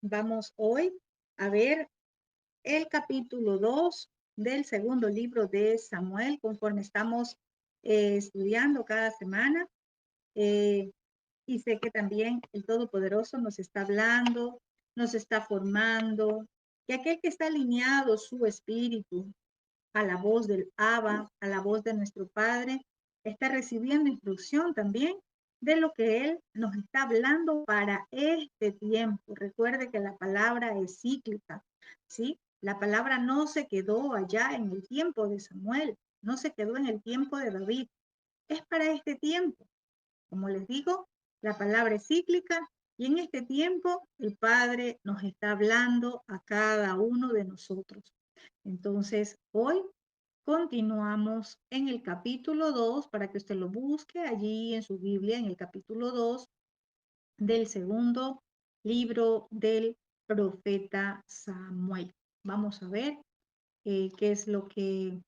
Vamos hoy a ver el capítulo 2 del segundo libro de Samuel, conforme estamos estudiando cada semana. Eh, y sé que también el Todopoderoso nos está hablando, nos está formando, y aquel que está alineado su espíritu a la voz del Abba, a la voz de nuestro Padre, está recibiendo instrucción también de lo que Él nos está hablando para este tiempo. Recuerde que la palabra es cíclica, ¿sí? La palabra no se quedó allá en el tiempo de Samuel, no se quedó en el tiempo de David, es para este tiempo. Como les digo, la palabra es cíclica y en este tiempo el Padre nos está hablando a cada uno de nosotros. Entonces, hoy continuamos en el capítulo 2 para que usted lo busque allí en su Biblia, en el capítulo 2 del segundo libro del profeta Samuel. Vamos a ver qué es lo que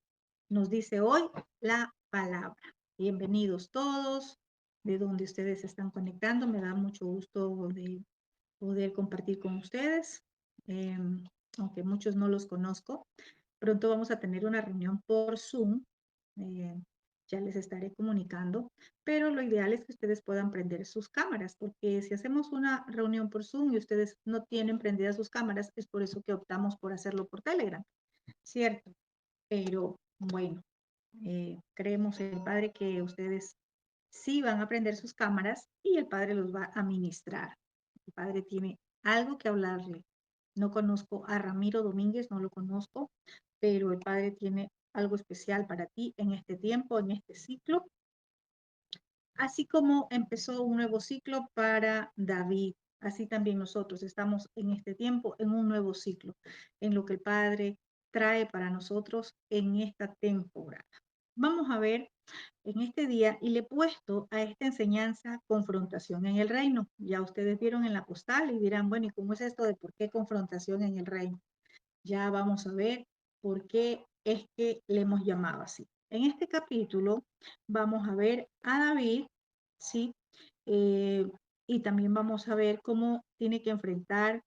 nos dice hoy la palabra. Bienvenidos todos, de donde ustedes se están conectando. Me da mucho gusto de poder compartir con ustedes, eh, aunque muchos no los conozco. Pronto vamos a tener una reunión por Zoom. eh, ya les estaré comunicando, pero lo ideal es que ustedes puedan prender sus cámaras, porque si hacemos una reunión por Zoom y ustedes no tienen prendidas sus cámaras, es por eso que optamos por hacerlo por Telegram, ¿cierto? Pero bueno, creemos en el Padre que ustedes sí van a prender sus cámaras y el Padre los va a ministrar. El Padre tiene algo que hablarle. No conozco a Ramiro Domínguez, no lo conozco, pero el Padre tiene algo especial para ti en este tiempo, en este ciclo, así como empezó un nuevo ciclo para David. Así también nosotros estamos en este tiempo en un nuevo ciclo, en lo que el Padre trae para nosotros en esta temporada. Vamos a ver en este día y le he puesto a esta enseñanza confrontación en el reino. Ya ustedes vieron en la postal y dirán, bueno, ¿y cómo es esto de por qué confrontación en el reino? Ya vamos a ver por qué es que le hemos llamado así. En este capítulo vamos a ver a David, ¿sí? Eh, y también vamos a ver cómo tiene que enfrentar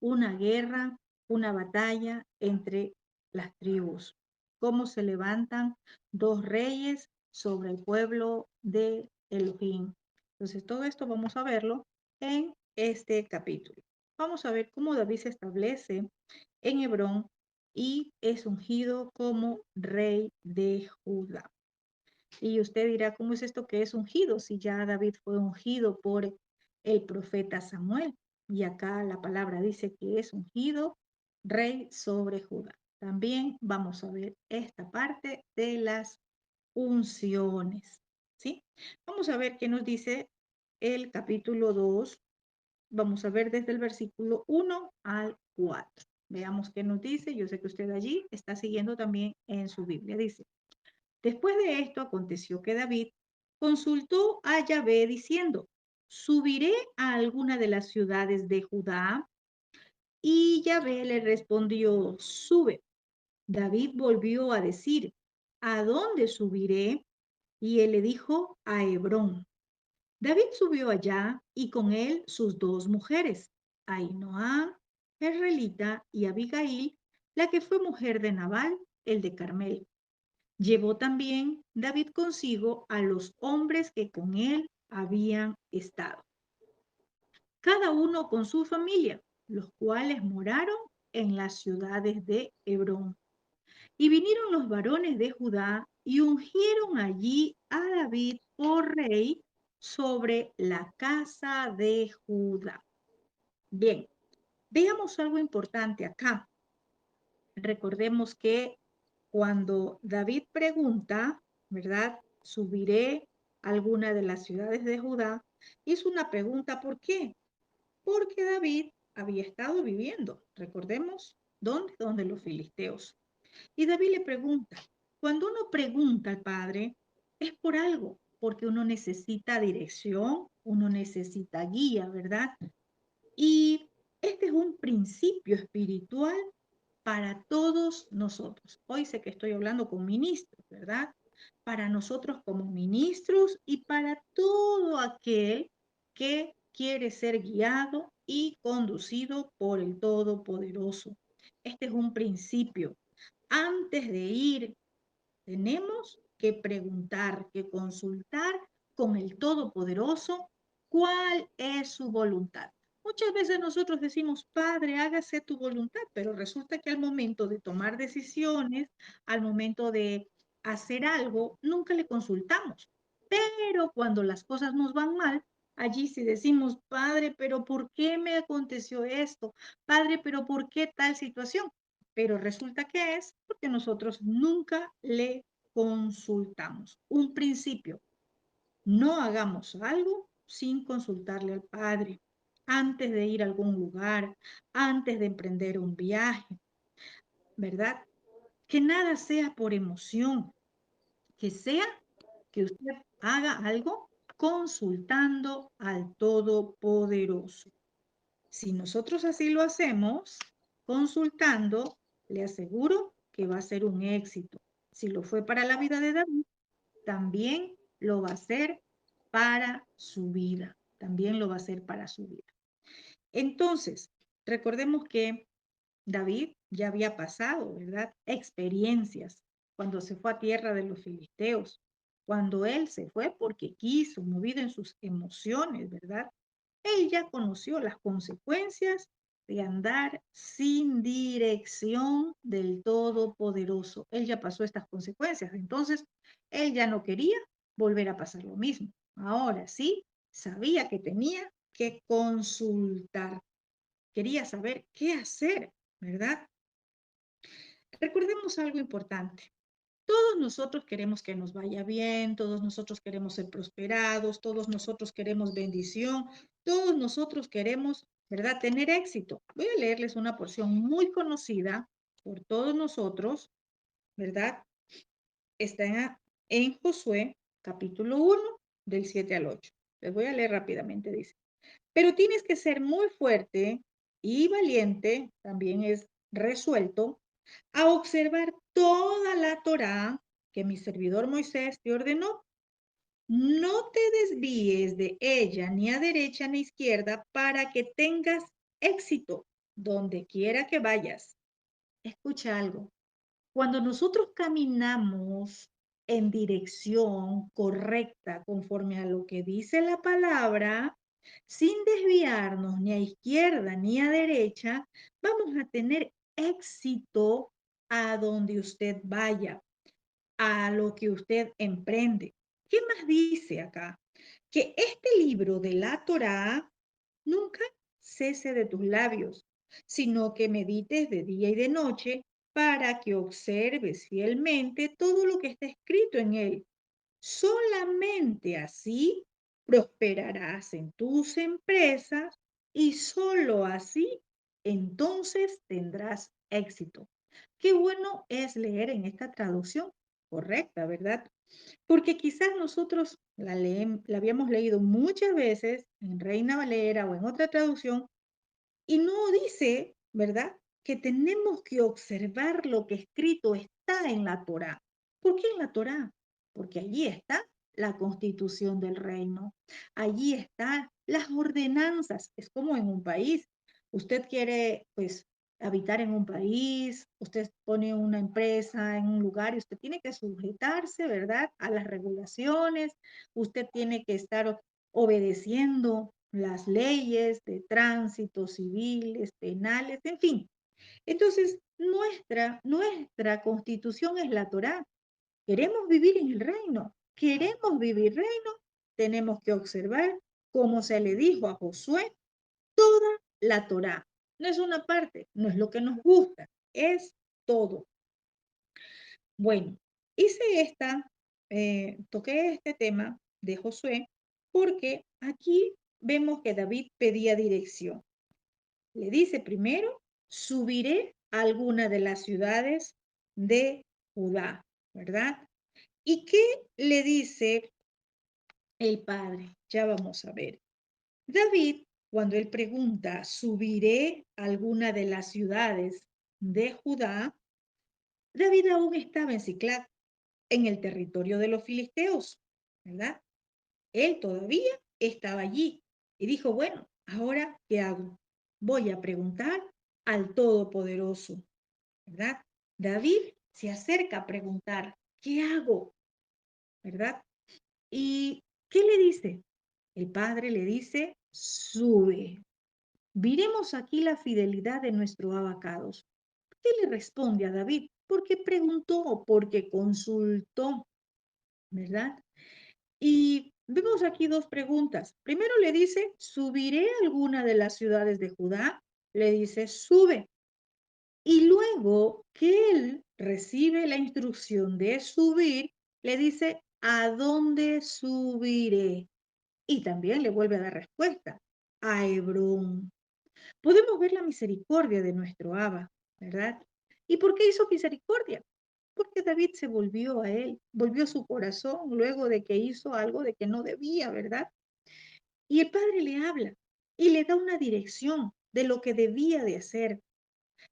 una guerra, una batalla entre las tribus, cómo se levantan dos reyes sobre el pueblo de Elohim. Entonces, todo esto vamos a verlo en este capítulo. Vamos a ver cómo David se establece en Hebrón y es ungido como rey de Judá. Y usted dirá, ¿cómo es esto que es ungido? Si ya David fue ungido por el profeta Samuel. Y acá la palabra dice que es ungido rey sobre Judá. También vamos a ver esta parte de las unciones. ¿Sí? Vamos a ver qué nos dice el capítulo 2. Vamos a ver desde el versículo 1 al 4. Veamos qué nos dice. Yo sé que usted allí está siguiendo también en su Biblia. Dice, después de esto aconteció que David consultó a Yahvé diciendo, ¿subiré a alguna de las ciudades de Judá? Y Yahvé le respondió, sube. David volvió a decir, ¿a dónde subiré? Y él le dijo, a Hebrón. David subió allá y con él sus dos mujeres, Ahinoam, Jezreelita, y Abigail, la que fue mujer de Nabal, el de Carmel. Llevó también David consigo a los hombres que con él habían estado, cada uno con su familia, los cuales moraron en las ciudades de Hebrón. Y vinieron los varones de Judá y ungieron allí a David por rey sobre la casa de Judá. Bien, veamos algo importante acá. Recordemos que cuando David pregunta, ¿verdad? ¿Subiré a alguna de las ciudades de Judá? Hizo una pregunta, ¿por qué? Porque David había estado viviendo, recordemos, ¿dónde? Donde los filisteos. Y David le pregunta, cuando uno pregunta al Padre, es por algo, porque uno necesita dirección, uno necesita guía, ¿verdad? Y este es un principio espiritual para todos nosotros. Hoy sé que estoy hablando con ministros, ¿verdad? Para nosotros como ministros y para todo aquel que quiere ser guiado y conducido por el Todopoderoso. Este es un principio. Antes de ir, tenemos que preguntar, que consultar con el Todopoderoso cuál es su voluntad. Muchas veces nosotros decimos, Padre, hágase tu voluntad, pero resulta que al momento de tomar decisiones, al momento de hacer algo, nunca le consultamos. Pero cuando las cosas nos van mal, allí sí decimos, Padre, pero ¿por qué me aconteció esto? Padre, pero ¿por qué tal situación? Pero resulta que es porque nosotros nunca le consultamos. Un principio, no hagamos algo sin consultarle al Padre antes de ir a algún lugar, antes de emprender un viaje, ¿verdad? Que nada sea por emoción, que sea que usted haga algo consultando al Todopoderoso. Si nosotros así lo hacemos, consultando, le aseguro que va a ser un éxito. Si lo fue para la vida de David, también lo va a ser para su vida. También lo va a hacer para su vida. Entonces, recordemos que David ya había pasado, ¿verdad? Experiencias cuando se fue a tierra de los filisteos, cuando él se fue porque quiso, movido en sus emociones, ¿verdad? Él ya conoció las consecuencias de andar sin dirección del Todopoderoso. Él ya pasó estas consecuencias, entonces él ya no quería volver a pasar lo mismo. Ahora sí, sabía que tenía que consultar, quería saber qué hacer, ¿verdad? Recordemos algo importante. Todos nosotros queremos que nos vaya bien, todos nosotros queremos ser prosperados, todos nosotros queremos bendición, todos nosotros queremos, ¿verdad?, tener éxito. Voy a leerles una porción muy conocida por todos nosotros, ¿verdad? Está en Josué, capítulo 1, del 7 al 8. Les voy a leer rápidamente, dice. Pero tienes que ser muy fuerte y valiente, también es resuelto, a observar toda la Torá que mi servidor Moisés te ordenó. No te desvíes de ella ni a derecha ni a izquierda para que tengas éxito donde quiera que vayas. Escucha algo. Cuando nosotros caminamos en dirección correcta, conforme a lo que dice la palabra, sin desviarnos ni a izquierda ni a derecha, vamos a tener éxito a donde usted vaya, a lo que usted emprende. ¿Qué más dice acá? Que este libro de la Torá nunca cese de tus labios, sino que medites de día y de noche para que observes fielmente todo lo que está escrito en él. Solamente así prosperarás en tus empresas y solo así entonces tendrás éxito. Qué bueno es leer en esta traducción correcta, ¿verdad? Porque quizás nosotros la habíamos leído muchas veces en Reina Valera o en otra traducción y no dice, ¿verdad?, que tenemos que observar lo que escrito está en la Torá. ¿Por qué en la Torá? Porque allí está la constitución del reino. Allí están las ordenanzas. Es como en un país. Usted quiere, pues, habitar en un país, usted pone una empresa en un lugar y usted tiene que sujetarse, ¿verdad?, a las regulaciones. Usted tiene que estar obedeciendo las leyes de tránsito, civiles, penales, en fin. Entonces, nuestra constitución es la Torá. Queremos vivir en el reino, queremos vivir reino, tenemos que observar, como se le dijo a Josué, toda la Torá. No es una parte, no es lo que nos gusta, es todo. Bueno, toqué este tema de Josué porque aquí vemos que David pedía dirección. Le dice primero, subiré a alguna de las ciudades de Judá, ¿verdad? ¿Y qué le dice el padre? Ya vamos a ver. David, cuando él pregunta, ¿subiré a alguna de las ciudades de Judá? David aún estaba en Ciclac, en el territorio de los filisteos, ¿verdad? Él todavía estaba allí. Y dijo, bueno, ¿ahora qué hago? Voy a preguntar al Todopoderoso, ¿verdad? David se acerca a preguntar, ¿qué hago? ¿Verdad? ¿Y qué le dice? El padre le dice, sube. Miremos aquí la fidelidad de nuestro abacados. ¿Qué le responde a David? Porque preguntó, porque consultó, ¿verdad? Y vemos aquí dos preguntas. Primero le dice, ¿subiré a alguna de las ciudades de Judá? Le dice, sube. Y luego que él recibe la instrucción de subir, le dice, ¿a dónde subiré? Y también le vuelve a dar respuesta, a Hebrón. Podemos ver la misericordia de nuestro Abba, ¿verdad? ¿Y por qué hizo misericordia? Porque David se volvió a él, volvió su corazón luego de que hizo algo de que no debía, ¿verdad? Y el Padre le habla y le da una dirección de lo que debía de hacer.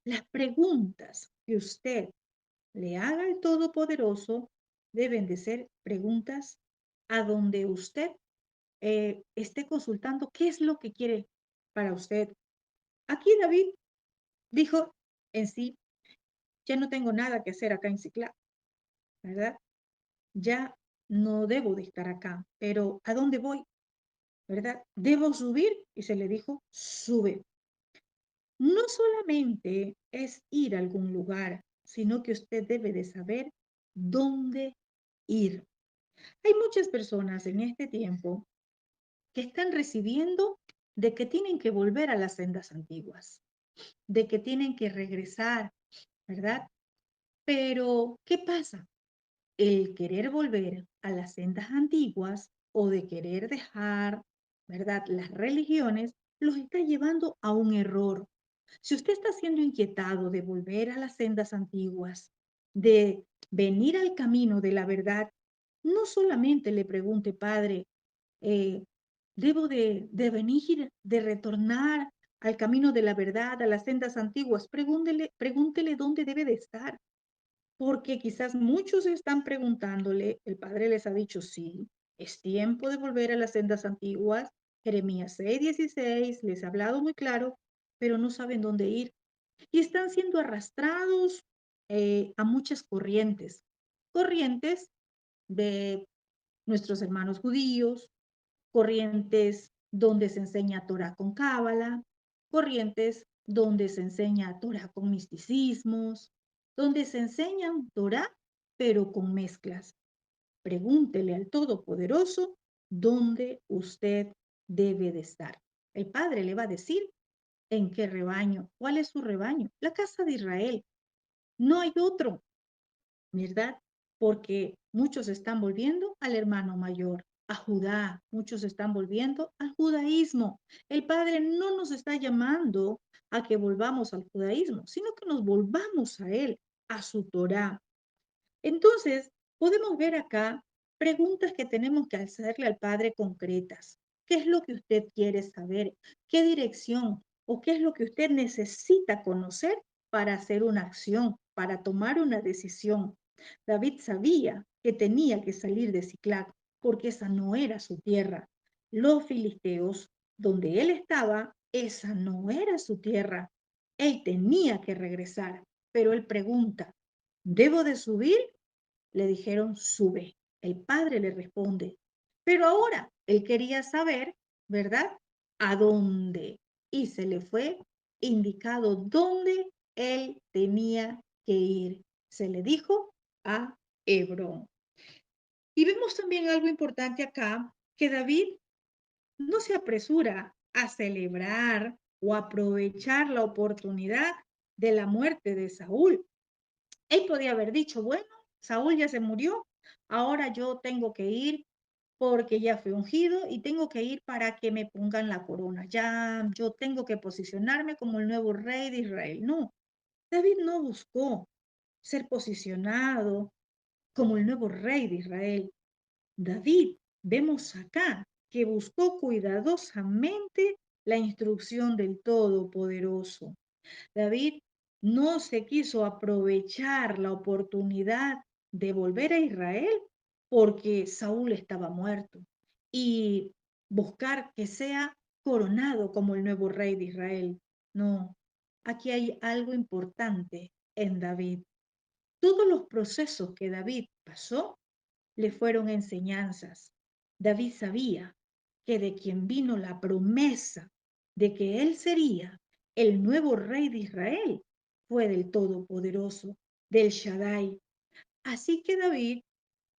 Las preguntas que usted le haga al Todopoderoso deben de ser preguntas a donde usted esté consultando qué es lo que quiere para usted. Aquí David dijo en sí, ya no tengo nada que hacer acá en Ciclá, ¿verdad? Ya no debo de estar acá, pero ¿a dónde voy? ¿Verdad? Debo subir y se le dijo, sube. No solamente es ir a algún lugar, sino que usted debe de saber dónde ir. Hay muchas personas en este tiempo que están recibiendo de que tienen que volver a las sendas antiguas, de que tienen que regresar, ¿verdad? Pero, ¿qué pasa? El querer volver a las sendas antiguas o de querer dejar, ¿verdad? Las religiones los está llevando a un error. Si usted está siendo inquietado de volver a las sendas antiguas, de venir al camino de la verdad, no solamente le pregunte, Padre, eh, debo de venir, de retornar al camino de la verdad, a las sendas antiguas. Pregúntele dónde debe de estar, porque quizás muchos están preguntándole, el Padre les ha dicho, sí, es tiempo de volver a las sendas antiguas. Jeremías 6:16 les ha hablado muy claro, pero no saben dónde ir y están siendo arrastrados a muchas corrientes, corrientes de nuestros hermanos judíos, corrientes donde se enseña Torah con Cábala, corrientes donde se enseña Torah con misticismos, donde se enseñan Torah pero con mezclas. Pregúntele al Todopoderoso dónde usted debe de estar. El Padre le va a decir en qué rebaño, cuál es su rebaño, la casa de Israel. No hay otro. ¿Verdad? Porque muchos están volviendo al hermano mayor, a Judá, muchos están volviendo al judaísmo. El Padre no nos está llamando a que volvamos al judaísmo, sino que nos volvamos a Él, a su Torá. Entonces, podemos ver acá preguntas que tenemos que hacerle al Padre concretas. ¿Qué es lo que usted quiere saber? ¿Qué dirección o qué es lo que usted necesita conocer para hacer una acción, para tomar una decisión? David sabía que tenía que salir de Siclac porque esa no era su tierra. Los filisteos, donde él estaba, esa no era su tierra. Él tenía que regresar, pero él pregunta, ¿debo de subir? Le dijeron, sube. El padre le responde, pero ahora él quería saber, ¿verdad? ¿A dónde? Y se le fue indicado dónde él tenía que ir. Se le dijo a Hebrón. Y vemos también algo importante acá, que David no se apresura a celebrar o aprovechar la oportunidad de la muerte de Saúl. Él podía haber dicho, bueno, Saúl ya se murió, ahora yo tengo que ir porque ya fue ungido y tengo que ir para que me pongan la corona. Ya yo tengo que posicionarme como el nuevo rey de Israel. No, David no buscó ser posicionado como el nuevo rey de Israel. David, vemos acá que buscó cuidadosamente la instrucción del Todopoderoso. David no se quiso aprovechar la oportunidad de volver a Israel porque Saúl estaba muerto y buscar que sea coronado como el nuevo rey de Israel. No, aquí hay algo importante en David. Todos los procesos que David pasó le fueron enseñanzas. David sabía que de quien vino la promesa de que él sería el nuevo rey de Israel fue del Todopoderoso, del Shaddai. Así que David,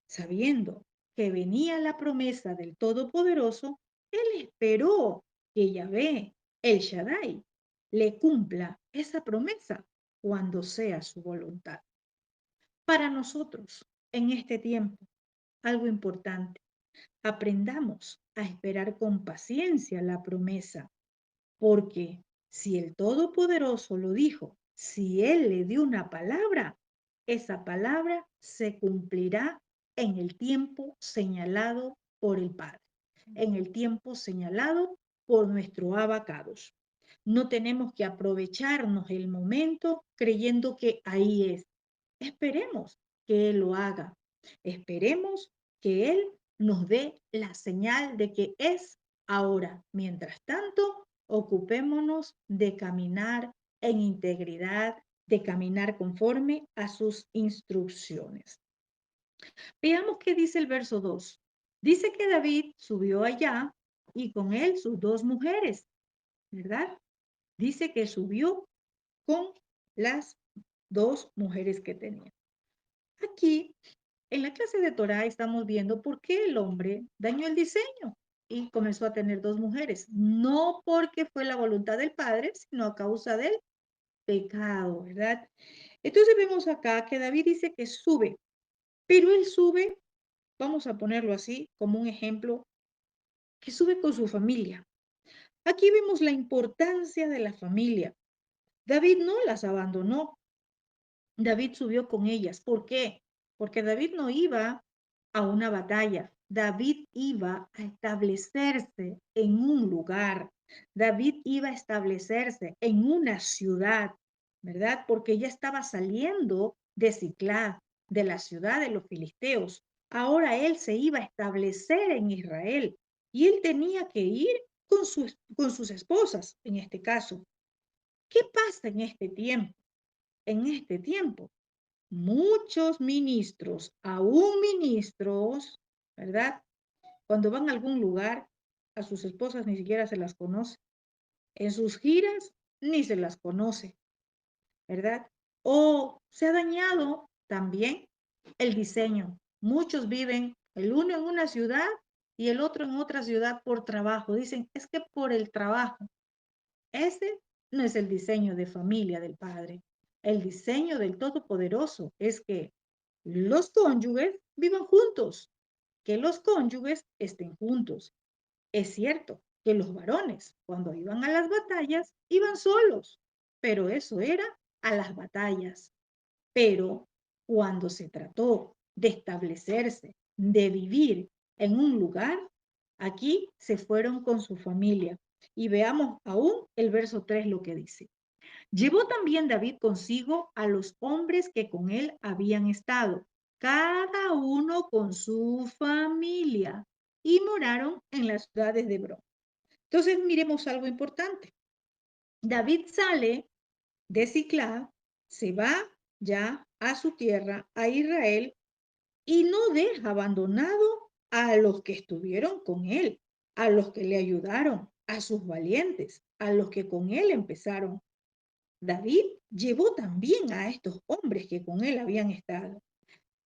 sabiendo que venía la promesa del Todopoderoso, él esperó que Yahvé, el Shaddai, le cumpla esa promesa cuando sea su voluntad. Para nosotros, en este tiempo, algo importante, aprendamos a esperar con paciencia la promesa, porque si el Todopoderoso lo dijo, si Él le dio una palabra, esa palabra se cumplirá en el tiempo señalado por el Padre, en el tiempo señalado por nuestro abacados. No tenemos que aprovecharnos el momento creyendo que ahí es. Esperemos que Él lo haga. Esperemos que Él nos dé la señal de que es ahora. Mientras tanto, ocupémonos de caminar en integridad, de caminar conforme a sus instrucciones. Veamos qué dice el verso 2. Dice que David subió allá y con él sus dos mujeres, ¿verdad? Dice que subió con las dos mujeres que tenía. Aquí, en la clase de Torah, estamos viendo por qué el hombre dañó el diseño y comenzó a tener dos mujeres. No porque fue la voluntad del Padre, sino a causa del pecado, ¿verdad? Entonces vemos acá que David dice que sube, pero él sube, vamos a ponerlo así como un ejemplo, que sube con su familia. Aquí vemos la importancia de la familia. David no las abandonó, David subió con ellas. ¿Por qué? Porque David no iba a una batalla. David iba a establecerse en un lugar. David iba a establecerse en una ciudad, ¿verdad? Porque ya estaba saliendo de Ciclad, de la ciudad de los filisteos. Ahora él se iba a establecer en Israel y él tenía que ir con sus esposas, en este caso. ¿Qué pasa en este tiempo? En este tiempo muchos ministros, aún ministros, ¿verdad? Cuando van a algún lugar, a sus esposas ni siquiera se las conoce. En sus giras ni se las conoce, ¿verdad? O se ha dañado también el diseño. Muchos viven el uno en una ciudad y el otro en otra ciudad por trabajo. Dicen, es que por el trabajo. Ese no es el diseño de familia del Padre. El diseño del Todopoderoso es que los cónyuges vivan juntos, que los cónyuges estén juntos. Es cierto que los varones, cuando iban a las batallas, iban solos, pero eso era a las batallas. Pero cuando se trató de establecerse, de vivir en un lugar, aquí se fueron con su familia. Y veamos aún el verso 3 lo que dice. Llevó también David consigo a los hombres que con él habían estado, cada uno con su familia, y moraron en las ciudades de Hebrón. Entonces miremos algo importante. David sale de Ciclá, se va ya a su tierra, a Israel, y no deja abandonado a los que estuvieron con él, a los que le ayudaron, a sus valientes, a los que con él empezaron. David llevó también a estos hombres que con él habían estado.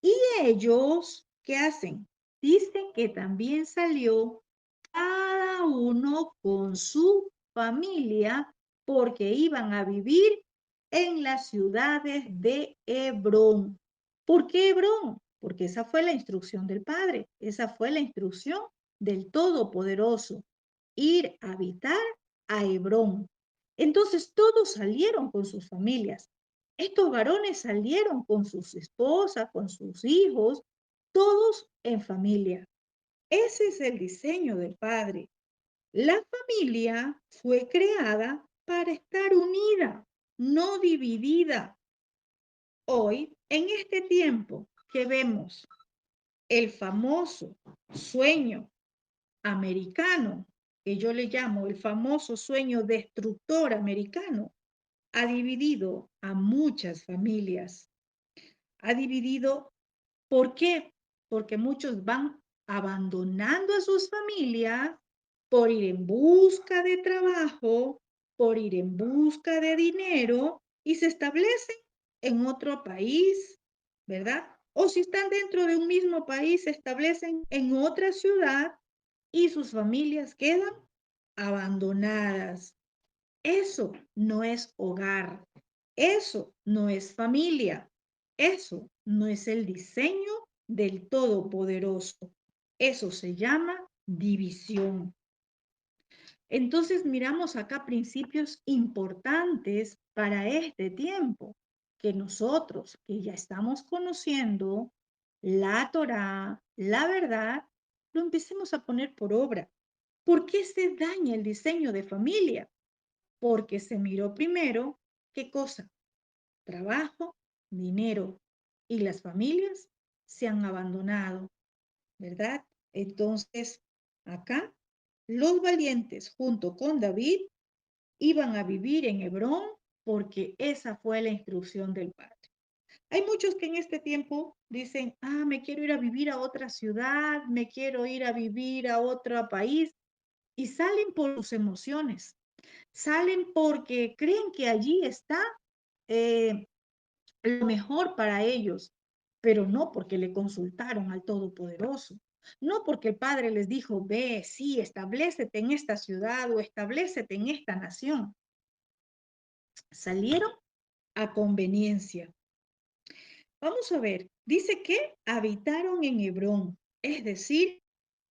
Y ellos, ¿qué hacen? Dicen que también salió cada uno con su familia porque iban a vivir en las ciudades de Hebrón. ¿Por qué Hebrón? Porque esa fue la instrucción del Padre, esa fue la instrucción del Todopoderoso, ir a habitar a Hebrón. Entonces todos salieron con sus familias. Estos varones salieron con sus esposas, con sus hijos, todos en familia. Ese es el diseño del Padre. La familia fue creada para estar unida, no dividida. Hoy, en este tiempo que vemos el famoso sueño americano que yo le llamo el famoso sueño destructor americano, ha dividido a muchas familias. Ha dividido, ¿por qué? Porque muchos van abandonando a sus familias por ir en busca de trabajo, por ir en busca de dinero y se establecen en otro país, ¿verdad? O si están dentro de un mismo país, se establecen en otra ciudad y sus familias quedan abandonadas. Eso no es hogar, eso no es familia, eso no es el diseño del Todopoderoso. Eso se llama división. Entonces miramos acá principios importantes para este tiempo, que nosotros que ya estamos conociendo la Torá, la verdad, lo empecemos a poner por obra. ¿Por qué se daña el diseño de familia? Porque se miró primero, ¿qué cosa? Trabajo, dinero, y las familias se han abandonado, ¿verdad? Entonces, acá, los valientes junto con David iban a vivir en Hebrón porque esa fue la instrucción del padre. Hay muchos que en este tiempo dicen, me quiero ir a vivir a otra ciudad, me quiero ir a vivir a otro país, y salen por sus emociones, salen porque creen que allí está eh, lo mejor para ellos, pero no porque le consultaron al Todopoderoso, no porque el Padre les dijo, ve, sí, establecete en esta ciudad o establecete en esta nación. Salieron a conveniencia. Vamos a ver, dice que habitaron en Hebrón, es decir,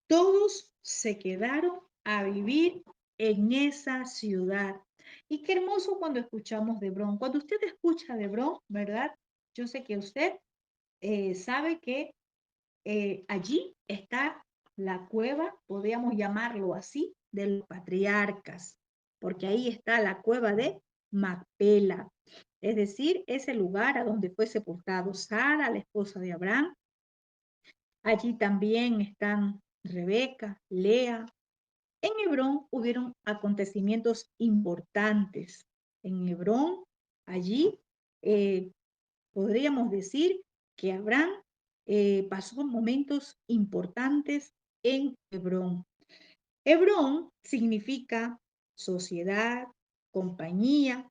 todos se quedaron a vivir en esa ciudad. Y qué hermoso cuando escuchamos de Hebrón. Cuando usted escucha de Hebrón, ¿verdad? Yo sé que usted sabe que allí está la cueva, podríamos llamarlo así, de los patriarcas, porque ahí está la cueva de Macpela, es decir, ese lugar a donde fue sepultado Sara, la esposa de Abraham. Allí también están Rebeca, Lea. En Hebrón hubieron acontecimientos importantes. En Hebrón, allí eh, podríamos decir que Abraham pasó momentos importantes en Hebrón. Hebrón significa sociedad, compañía.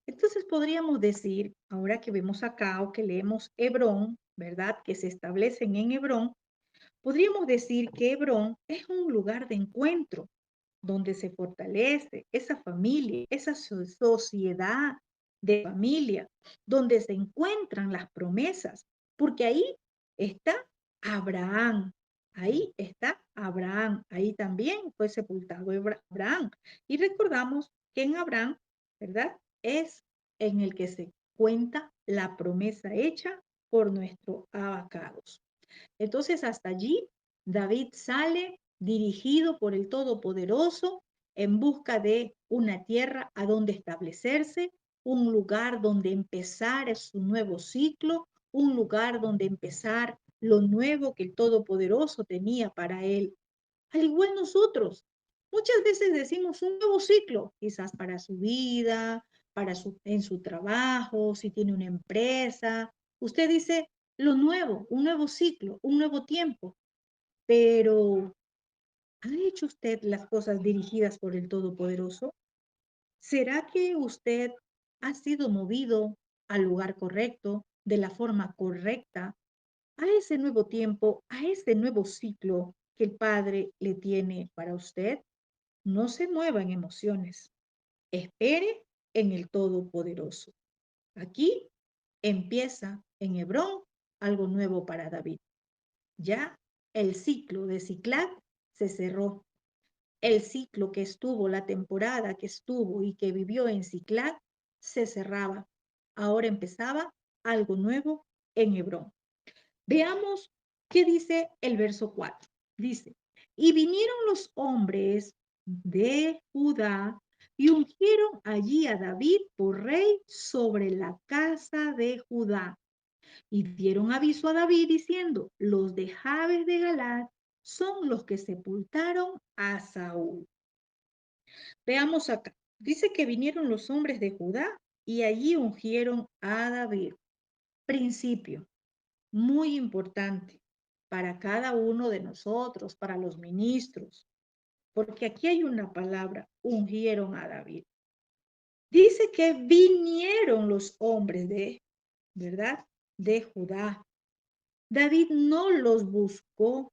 Entonces podríamos decir, ahora que vemos acá o que leemos Hebrón, ¿verdad? Que se establecen en Hebrón, podríamos decir que Hebrón es un lugar de encuentro donde se fortalece esa familia, esa sociedad de familia, donde se encuentran las promesas, porque ahí está Abraham, ahí está Abraham, ahí también fue sepultado Abraham. Y recordamos que en Abraham, ¿verdad? Es en el que se cuenta la promesa hecha por nuestro abacados. Entonces hasta allí David sale dirigido por el Todopoderoso en busca de una tierra a donde establecerse, un lugar donde empezar su nuevo ciclo, un lugar donde empezar lo nuevo que el Todopoderoso tenía para él. Al igual nosotros, muchas veces decimos un nuevo ciclo, quizás para su vida, en su trabajo, si tiene una empresa. Usted dice lo nuevo, un nuevo ciclo, un nuevo tiempo, pero ¿ha hecho usted las cosas dirigidas por el Todopoderoso? ¿Será que usted ha sido movido al lugar correcto, de la forma correcta, a ese nuevo tiempo, a ese nuevo ciclo que el Padre le tiene para usted? No se mueva en emociones. Espere en el Todopoderoso. Aquí empieza en Hebrón algo nuevo para David. Ya el ciclo de Ciclac se cerró. El ciclo que estuvo, la temporada que estuvo y que vivió en Ciclac se cerraba. Ahora empezaba algo nuevo en Hebrón. Veamos qué dice el verso 4. Dice, y vinieron los hombres de Judá y ungieron allí a David por rey sobre la casa de Judá. Y dieron aviso a David diciendo, los de Jabes de Galaad son los que sepultaron a Saúl. Veamos acá. Dice que vinieron los hombres de Judá y allí ungieron a David. Principio muy importante para cada uno de nosotros, para los ministros, porque aquí hay una palabra, ungieron a David. Dice que vinieron los hombres de, ¿verdad? De Judá. David no los buscó.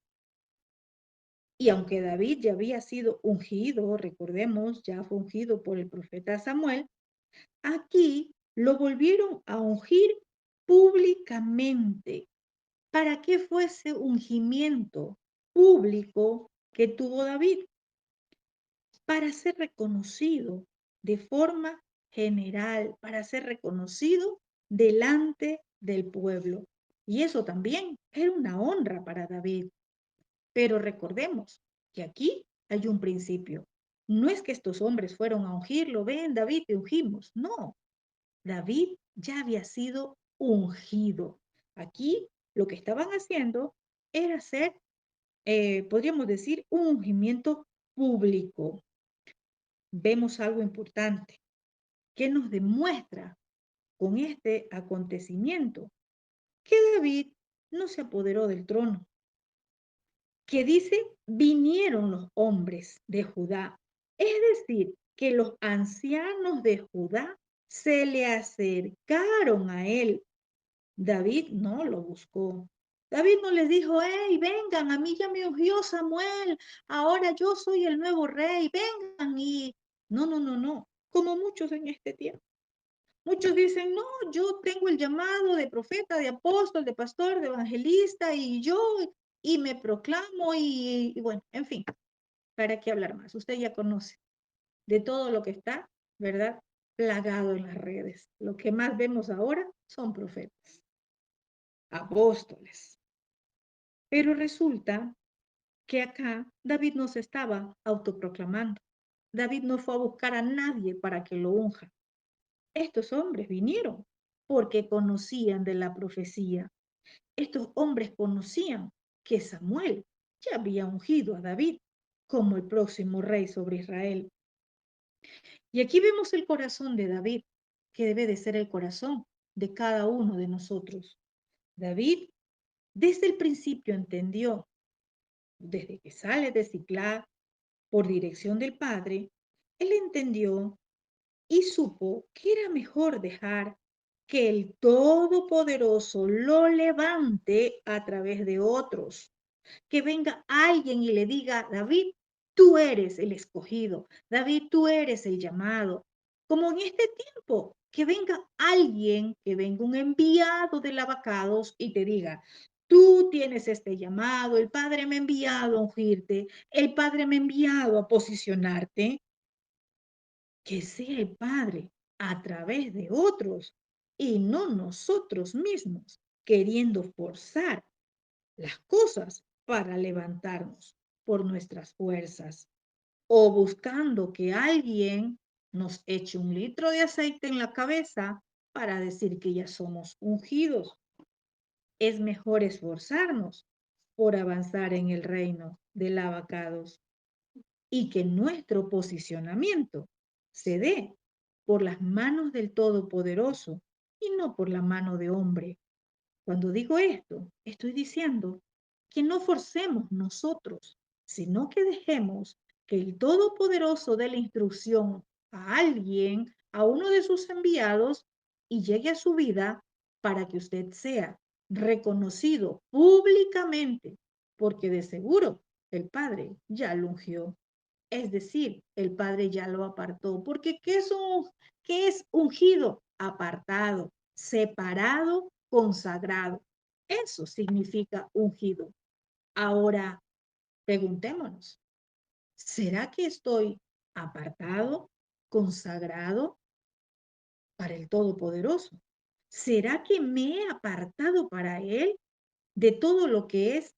Y aunque David ya había sido ungido, recordemos, ya fue ungido por el profeta Samuel, aquí lo volvieron a ungir públicamente para que fuese ungimiento público que tuvo David, para ser reconocido de forma general, para ser reconocido delante del pueblo. Y eso también era una honra para David. Pero recordemos que aquí hay un principio. No es que estos hombres fueron a ungirlo, ven David, te ungimos. No, David ya había sido ungido. Aquí lo que estaban haciendo era hacer, podríamos decir, un ungimiento público. Vemos algo importante que nos demuestra con este acontecimiento que David no se apoderó del trono, que dice, vinieron los hombres de Judá. Es decir, que los ancianos de Judá se le acercaron a él. David no lo buscó. David no les dijo, hey, vengan, a mí ya me ungió Samuel, ahora yo soy el nuevo rey, vengan y... No, no, no, no, como muchos en este tiempo. Muchos dicen, no, yo tengo el llamado de profeta, de apóstol, de pastor, de evangelista y me proclamo y bueno, en fin, ¿para qué hablar más? Usted ya conoce de todo lo que está, ¿verdad? Plagado en las redes. Lo que más vemos ahora son profetas, apóstoles. Pero resulta que acá David no se estaba autoproclamando. David no fue a buscar a nadie para que lo unja. Estos hombres vinieron porque conocían de la profecía. Estos hombres conocían que Samuel ya había ungido a David como el próximo rey sobre Israel. Y aquí vemos el corazón de David, que debe de ser el corazón de cada uno de nosotros. David desde el principio entendió, desde que sale de Siclá por dirección del Padre, él entendió y supo que era mejor dejar que el Todopoderoso lo levante a través de otros, que venga alguien y le diga, David, tú eres el escogido, David, tú eres el llamado. Como en este tiempo, que venga alguien, que venga un enviado de lavacados y te diga, tú tienes este llamado, el Padre me ha enviado a ungirte, el Padre me ha enviado a posicionarte, que sea el Padre a través de otros y no nosotros mismos queriendo forzar las cosas para levantarnos por nuestras fuerzas o buscando que alguien nos eche un litro de aceite en la cabeza para decir que ya somos ungidos. Es mejor esforzarnos por avanzar en el reino del abacados y que nuestro posicionamiento se dé por las manos del Todopoderoso y no por la mano de hombre. Cuando digo esto, estoy diciendo que no forcemos nosotros, sino que dejemos que el Todopoderoso dé la instrucción a alguien, a uno de sus enviados, y llegue a su vida para que usted sea reconocido públicamente, porque de seguro el Padre ya lo ungió. Es decir, el Padre ya lo apartó, porque ¿qué es ungido? Apartado, separado, consagrado. Eso significa ungido. Ahora, preguntémonos, ¿será que estoy apartado, consagrado para el Todopoderoso? ¿Será que me he apartado para Él de todo lo que es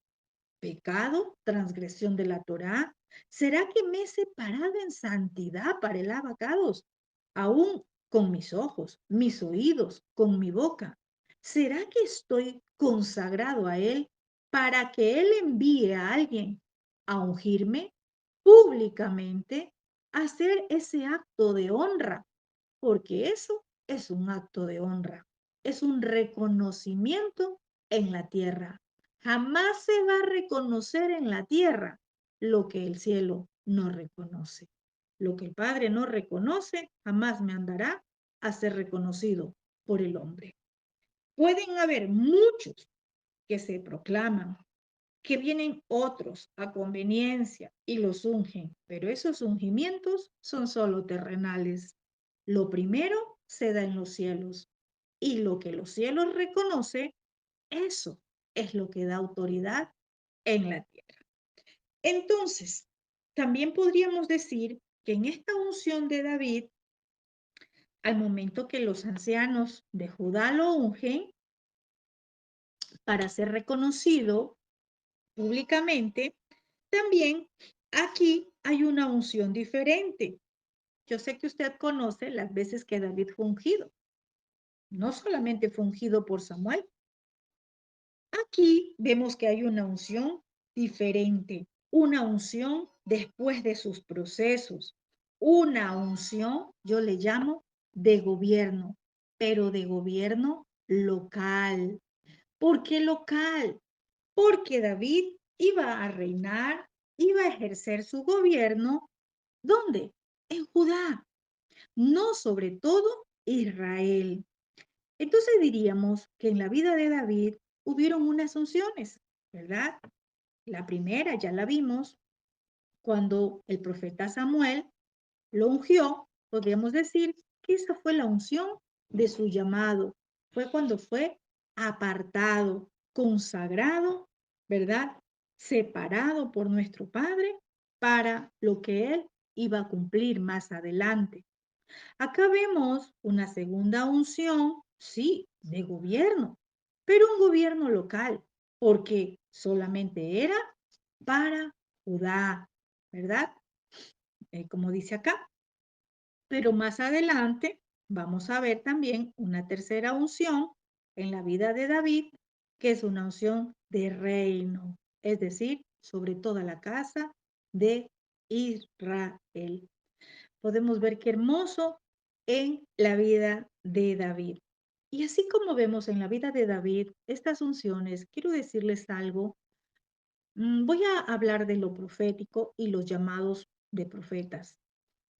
pecado, transgresión de la Torá? ¿Será que me he separado en santidad para el abacados? Aún con mis ojos, mis oídos, con mi boca. ¿Será que estoy consagrado a Él para que Él envíe a alguien a ungirme públicamente? hacer ese acto de honra, porque eso es un acto de honra, es un reconocimiento en la tierra. Jamás se va a reconocer en la tierra lo que el cielo no reconoce. Lo que el Padre no reconoce jamás me andará a ser reconocido por el hombre. Pueden haber muchos que se proclaman, que vienen otros a conveniencia y los ungen, pero esos ungimientos son solo terrenales. Lo primero se da en los cielos y lo que los cielos reconoce, eso es lo que da autoridad en la tierra. Entonces, también podríamos decir que en esta unción de David, al momento que los ancianos de Judá lo ungen para ser reconocido públicamente, también aquí hay una unción diferente. Yo sé que usted conoce las veces que David fue ungido. No solamente fue ungido por Samuel. Aquí vemos que hay una unción diferente, una unción después de sus procesos, una unción, yo le llamo, de gobierno, pero de gobierno local. ¿Por qué local? Porque David iba a reinar, iba a ejercer su gobierno, ¿dónde? En Judá, no sobre todo Israel. Entonces diríamos que en la vida de David hubieron unas unciones, ¿verdad? La primera ya la vimos cuando el profeta Samuel lo ungió, podríamos decir que esa fue la unción de su llamado. Fue cuando fue apartado, consagrado, ¿verdad? Separado por nuestro Padre para lo que Él iba a cumplir más adelante. Acá vemos una segunda unción, sí, de gobierno, pero un gobierno local, porque solamente era para Judá, ¿verdad? Como dice acá. Pero más adelante vamos a ver también una tercera unción en la vida de David, que es una unción de reino, es decir, sobre toda la casa de Israel. Podemos ver qué hermoso en la vida de David. Y así como vemos en la vida de David estas unciones, quiero decirles algo. Voy a hablar de lo profético y los llamados de profetas.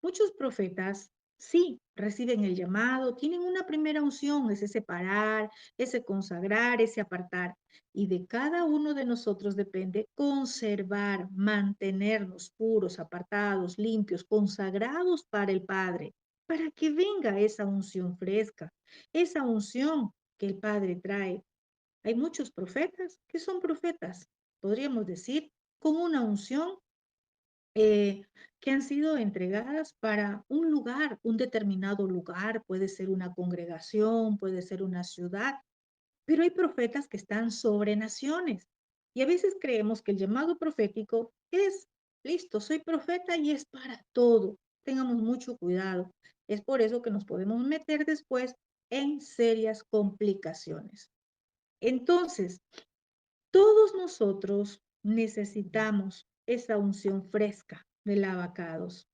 Muchos profetas sí reciben el llamado, tienen una primera unción, ese separar, ese consagrar, ese apartar. Y de cada uno de nosotros depende conservar, mantenernos puros, apartados, limpios, consagrados para el Padre, para que venga esa unción fresca, esa unción que el Padre trae. Hay muchos profetas que son profetas, podríamos decir, con una unción que han sido entregadas para un lugar, un determinado lugar, puede ser una congregación, puede ser una ciudad, pero hay profetas que están sobre naciones. Y a veces creemos que el llamado profético es, listo, soy profeta y es para todo. Tengamos mucho cuidado. Es por eso que nos podemos meter después en serias complicaciones. Entonces, todos nosotros necesitamos esa unción fresca del lavacados,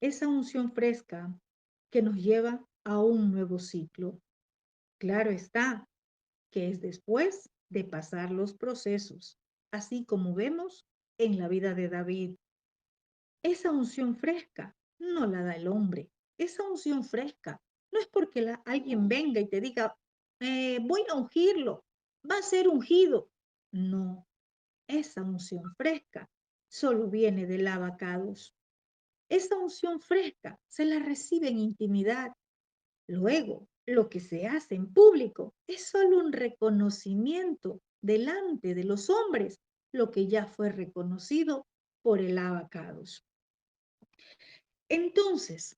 esa unción fresca que nos lleva a un nuevo ciclo. Claro está que es después de pasar los procesos, así como vemos en la vida de David. Esa unción fresca no la da el hombre. Esa unción fresca no es porque alguien venga y te diga, voy a ungirlo, va a ser ungido. No, esa unción fresca solo viene del lavacados. Esa unción fresca se la recibe en intimidad. Luego, lo que se hace en público es solo un reconocimiento delante de los hombres, lo que ya fue reconocido por el lavacados. Entonces,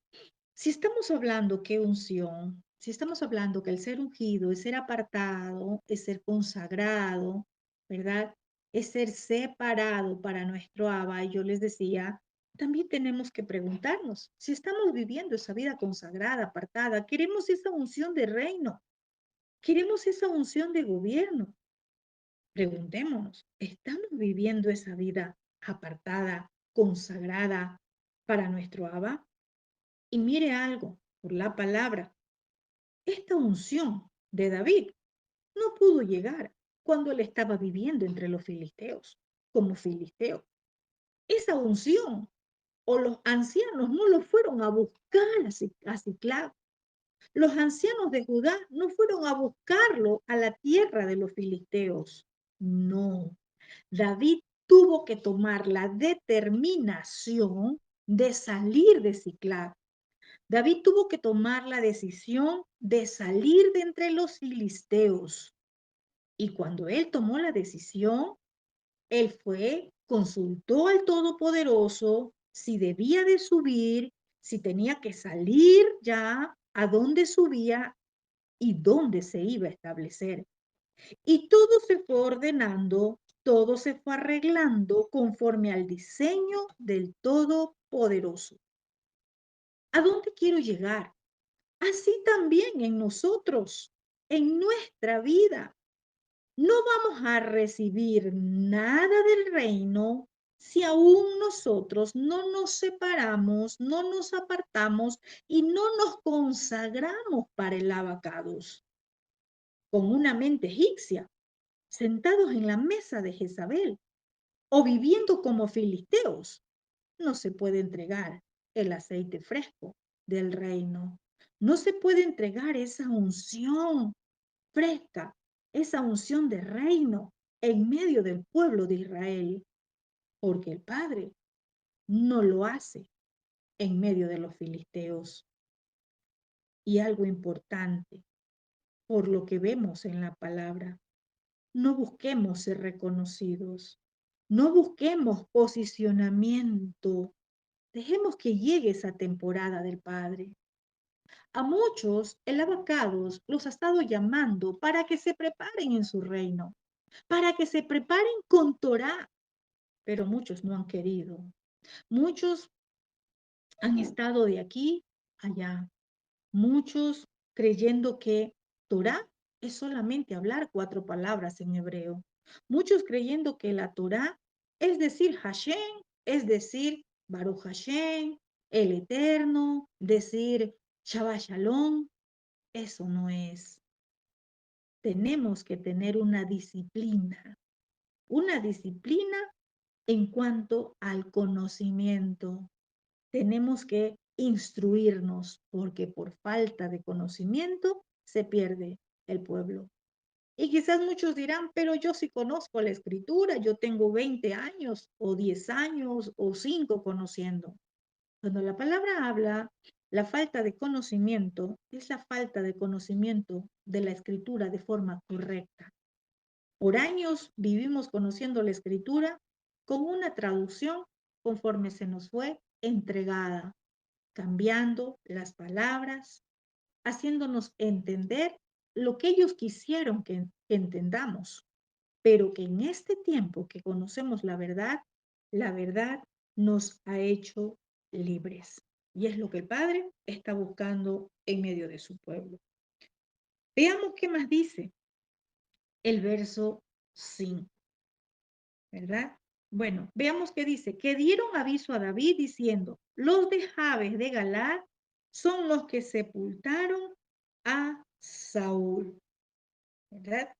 si estamos hablando que unción, si estamos hablando que el ser ungido es ser apartado, es ser consagrado, ¿verdad? Es ser separado para nuestro Abba, y yo les decía, también tenemos que preguntarnos si estamos viviendo esa vida consagrada, apartada, queremos esa unción de reino, queremos esa unción de gobierno. Preguntémonos, ¿estamos viviendo esa vida apartada, consagrada? para nuestro Abba. Y mire algo, por la palabra, esta unción de David no pudo llegar cuando él estaba viviendo entre los filisteos, como filisteo. Esa unción o los ancianos no lo fueron a buscar a Ciclag. Los ancianos de Judá no fueron a buscarlo a la tierra de los filisteos. No, David tuvo que tomar la determinación de salir de Ciclag. David tuvo que tomar la decisión de salir de entre los filisteos. Y cuando él tomó la decisión, él fue, consultó al Todopoderoso si debía de subir, si tenía que salir ya, a dónde subía y dónde se iba a establecer. Y todo se fue ordenando, todo se fue arreglando conforme al diseño del Todopoderoso. ¿A dónde quiero llegar? Así también en nosotros, en nuestra vida. No vamos a recibir nada del reino si aún nosotros no nos separamos, no nos apartamos y no nos consagramos para el abacados. Con una mente egipcia, sentados en la mesa de Jezabel o viviendo como filisteos, no se puede entregar el aceite fresco del reino. No se puede entregar esa unción fresca, esa unción de reino en medio del pueblo de Israel, porque el Padre no lo hace en medio de los filisteos. Y algo importante, por lo que vemos en la palabra, no busquemos ser reconocidos, no busquemos posicionamiento, dejemos que llegue esa temporada del Padre. A muchos el abacados los ha estado llamando para que se preparen en su reino, para que se preparen con Torah, pero muchos no han querido. Muchos han estado de aquí a allá. Muchos creyendo que Torah es solamente hablar 4 palabras en hebreo. Muchos creyendo que la Torah es decir Hashem, es decir Baruch Hashem, el Eterno, decir Shabbat Shalom. Eso no es. Tenemos que tener una disciplina en cuanto al conocimiento. Tenemos que instruirnos porque por falta de conocimiento se pierde el pueblo. Y quizás muchos dirán, pero yo sí conozco la escritura, yo tengo 20 años o 10 años o 5 conociendo. Cuando la palabra habla, la falta de conocimiento es la falta de conocimiento de la escritura de forma correcta. Por años vivimos conociendo la escritura con una traducción conforme se nos fue entregada, cambiando las palabras, haciéndonos entender lo que ellos quisieron que entendamos, pero que en este tiempo que conocemos la verdad nos ha hecho libres. Y es lo que el Padre está buscando en medio de su pueblo. Veamos qué más dice el verso 5. ¿Verdad? Bueno, veamos qué dice, que dieron aviso a David diciendo, los de Jabes de Galaad son los que sepultaron a Saúl, ¿verdad?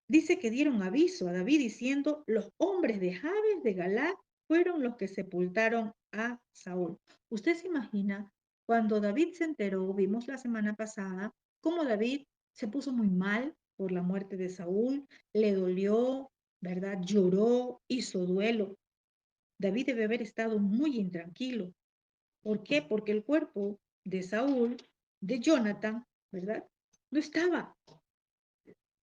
Dice que dieron aviso a David diciendo, los hombres de Jabes de Galaad fueron los que sepultaron a Saúl. Usted se imagina, cuando David se enteró, vimos la semana pasada, cómo David se puso muy mal por la muerte de Saúl, le dolió, ¿verdad? Lloró, hizo duelo. David debe haber estado muy intranquilo. ¿Por qué? Porque el cuerpo de Saúl, de Jonathan, ¿verdad? No estaba.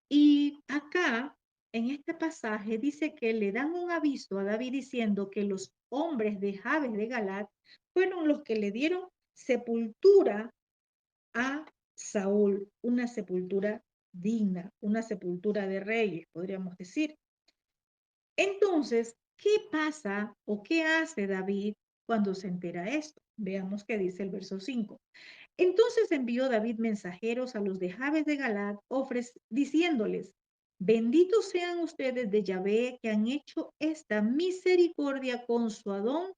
Y acá, en este pasaje, dice que le dan un aviso a David diciendo que los hombres de Jabes de Galaad fueron los que le dieron sepultura a Saúl, una sepultura digna, una sepultura de reyes, podríamos decir. Entonces, ¿qué pasa o qué hace David cuando se entera esto? Veamos qué dice el verso 5. Entonces envió David mensajeros a los de Jabes de Galaad, diciéndoles, benditos sean ustedes de Yahvé que han hecho esta misericordia con su Adón,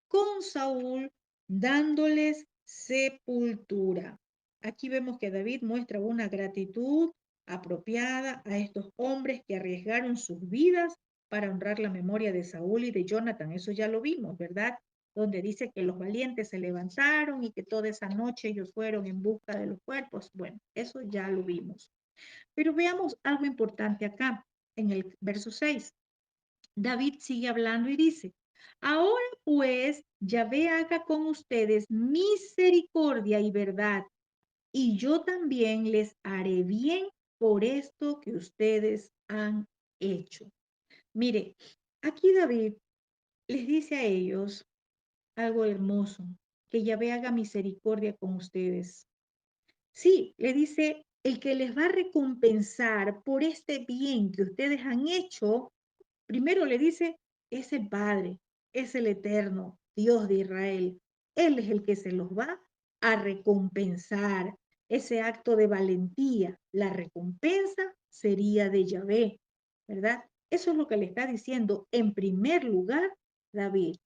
con Saúl, dándoles sepultura. Aquí vemos que David muestra una gratitud apropiada a estos hombres que arriesgaron sus vidas para honrar la memoria de Saúl y de Jonathan. Eso ya lo vimos, ¿verdad? Donde dice que los valientes se levantaron y que toda esa noche ellos fueron en busca de los cuerpos. Bueno, eso ya lo vimos. Pero veamos algo importante acá, en el verso 6. David sigue hablando y dice, ahora pues Yahvé haga con ustedes misericordia y verdad, y yo también les haré bien por esto que ustedes han hecho. Mire, aquí David les dice a ellos algo hermoso, que Yahvé haga misericordia con ustedes. Sí, le dice, el que les va a recompensar por este bien que ustedes han hecho, primero le dice, es el Padre, es el Eterno, Dios de Israel. Él es el que se los va a recompensar. Ese acto de valentía, la recompensa sería de Yahvé, ¿verdad? Eso es lo que le está diciendo en primer lugar David.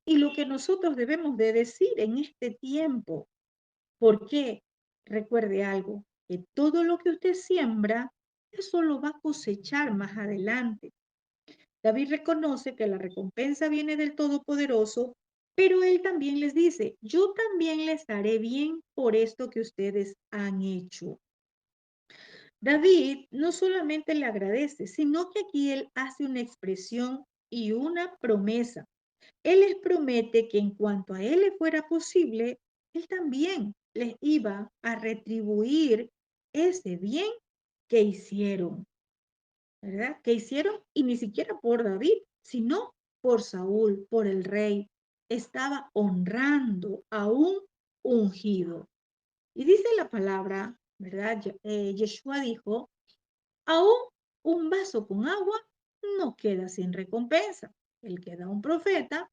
Y lo que nosotros debemos de decir en este tiempo, ¿por qué? Recuerde algo, que todo lo que usted siembra, eso lo va a cosechar más adelante. David reconoce que la recompensa viene del Todopoderoso, pero él también les dice, yo también les haré bien por esto que ustedes han hecho. David no solamente le agradece, sino que aquí él hace una expresión y una promesa. Él les promete que en cuanto a él le fuera posible, él también les iba a retribuir ese bien que hicieron. ¿Verdad? Que hicieron y ni siquiera por David, sino por Saúl, por el rey. Estaba honrando a un ungido. Y dice la palabra, ¿verdad? Yeshua dijo, aún un vaso con agua no queda sin recompensa. El que da un profeta,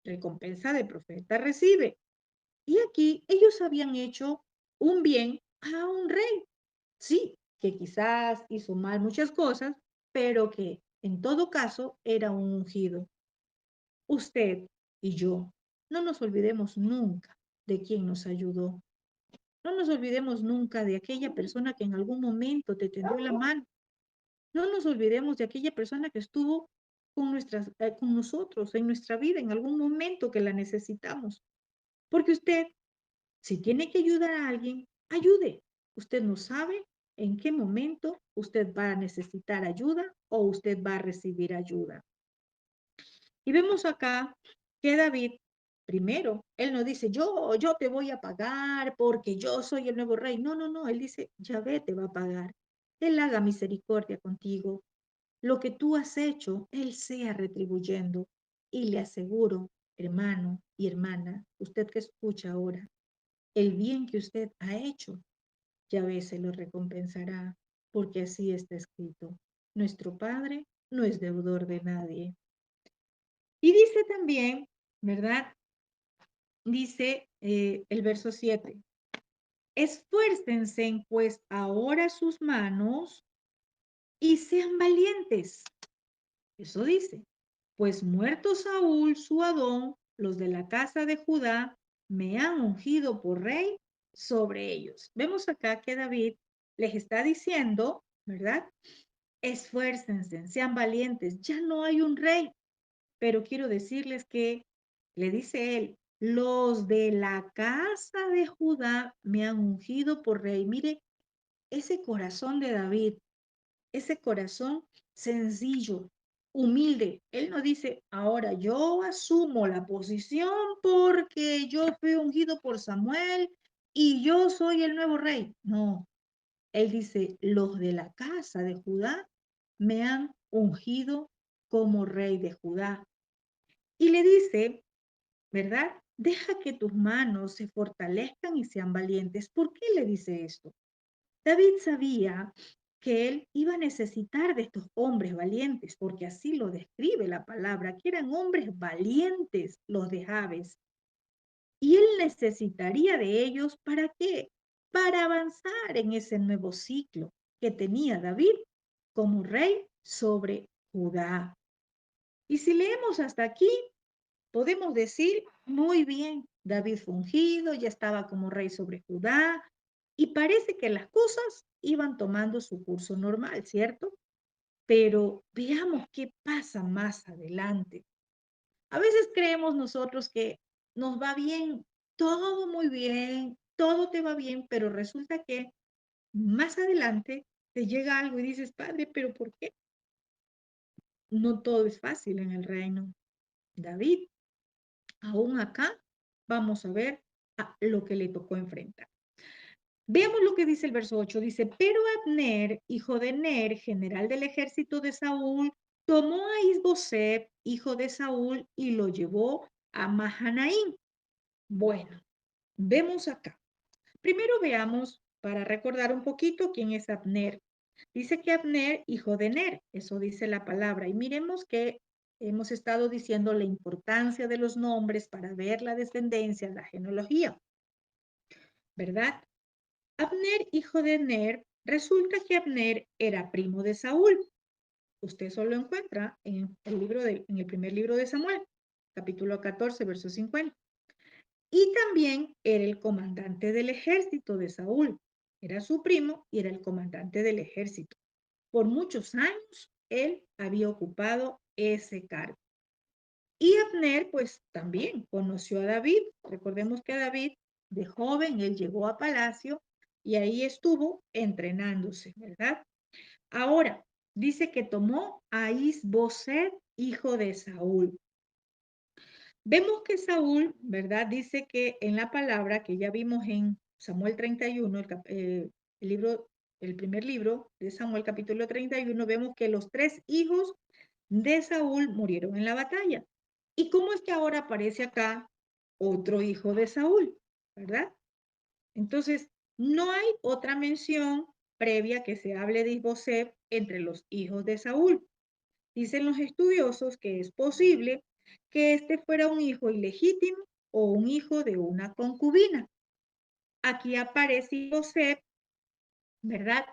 recompensa de profeta recibe. Y aquí ellos habían hecho un bien a un rey. Sí, que quizás hizo mal muchas cosas, pero que en todo caso era un ungido. Usted y yo, no nos olvidemos nunca de quien nos ayudó. No nos olvidemos nunca de aquella persona que en algún momento te tendió la mano. No nos olvidemos de aquella persona que estuvo con nosotros en nuestra vida en algún momento que la necesitamos. Porque usted, si tiene que ayudar a alguien, ayude. Usted no sabe en qué momento usted va a necesitar ayuda o usted va a recibir ayuda. Y vemos acá que David, primero, él no dice, yo te voy a pagar porque yo soy el nuevo rey. No, no, no, él dice, Yahvé te va a pagar. Él haga misericordia contigo. Lo que tú has hecho, él sea retribuyendo. Y le aseguro, hermano y hermana, usted que escucha ahora, el bien que usted ha hecho, Yahvé se lo recompensará, porque así está escrito. Nuestro Padre no es deudor de nadie. Y dice también, ¿verdad? Dice el verso 7, esfuércense pues ahora sus manos y sean valientes. Eso dice, pues muerto Saúl, su Adón, los de la casa de Judá me han ungido por rey sobre ellos. Vemos acá que David les está diciendo, ¿verdad? Esfuércense, sean valientes, ya no hay un rey, pero quiero decirles que, le dice él, los de la casa de Judá me han ungido por rey. Mire, ese corazón de David, ese corazón sencillo, humilde. Él no dice, ahora yo asumo la posición porque yo fui ungido por Samuel y yo soy el nuevo rey. No, él dice, los de la casa de Judá me han ungido como rey de Judá. Y le dice, ¿verdad? Deja que tus manos se fortalezcan y sean valientes. ¿Por qué le dice esto? David sabía que él iba a necesitar de estos hombres valientes, porque así lo describe la palabra, que eran hombres valientes los de Jabes. Y él necesitaría de ellos ¿para qué? Para avanzar en ese nuevo ciclo que tenía David como rey sobre Judá. Y si leemos hasta aquí, podemos decir, muy bien, David fue ungido, ya estaba como rey sobre Judá, y parece que las cosas iban tomando su curso normal, ¿cierto? Pero veamos qué pasa más adelante. A veces creemos nosotros que nos va bien, todo muy bien, todo te va bien, pero resulta que más adelante te llega algo y dices, Padre, pero ¿por qué? No todo es fácil en el reino. David, aún acá, vamos a ver lo que le tocó enfrentar. Veamos lo que dice el verso 8. Dice, pero Abner, hijo de Ner, general del ejército de Saúl, tomó a Isboset, hijo de Saúl, y lo llevó a Mahanaim. Bueno, vemos acá. Primero veamos, para recordar un poquito, quién es Abner. Dice que Abner, hijo de Ner, eso dice la palabra. Y miremos que hemos estado diciendo la importancia de los nombres para ver la descendencia, la genealogía, ¿verdad? Abner, hijo de Ner, resulta que Abner era primo de Saúl. Usted eso lo encuentra en el primer libro de Samuel, capítulo 14, verso 50. Y también era el comandante del ejército de Saúl. Era su primo y era el comandante del ejército. Por muchos años él había ocupado ese cargo. Y Abner, pues también conoció a David. Recordemos que David, de joven, él llegó a palacio y ahí estuvo entrenándose, ¿verdad? Ahora, dice que tomó a Isboset, hijo de Saúl. Vemos que Saúl, ¿verdad? Dice que en la palabra que ya vimos en Samuel 31, el libro, el primer libro de Samuel, capítulo 31, vemos que los tres hijos de Saúl murieron en la batalla. ¿Y cómo es que ahora aparece acá otro hijo de Saúl? ¿Verdad? Entonces, no hay otra mención previa que se hable de Isboset entre los hijos de Saúl. Dicen los estudiosos que es posible que este fuera un hijo ilegítimo o un hijo de una concubina. Aquí aparece José, ¿verdad?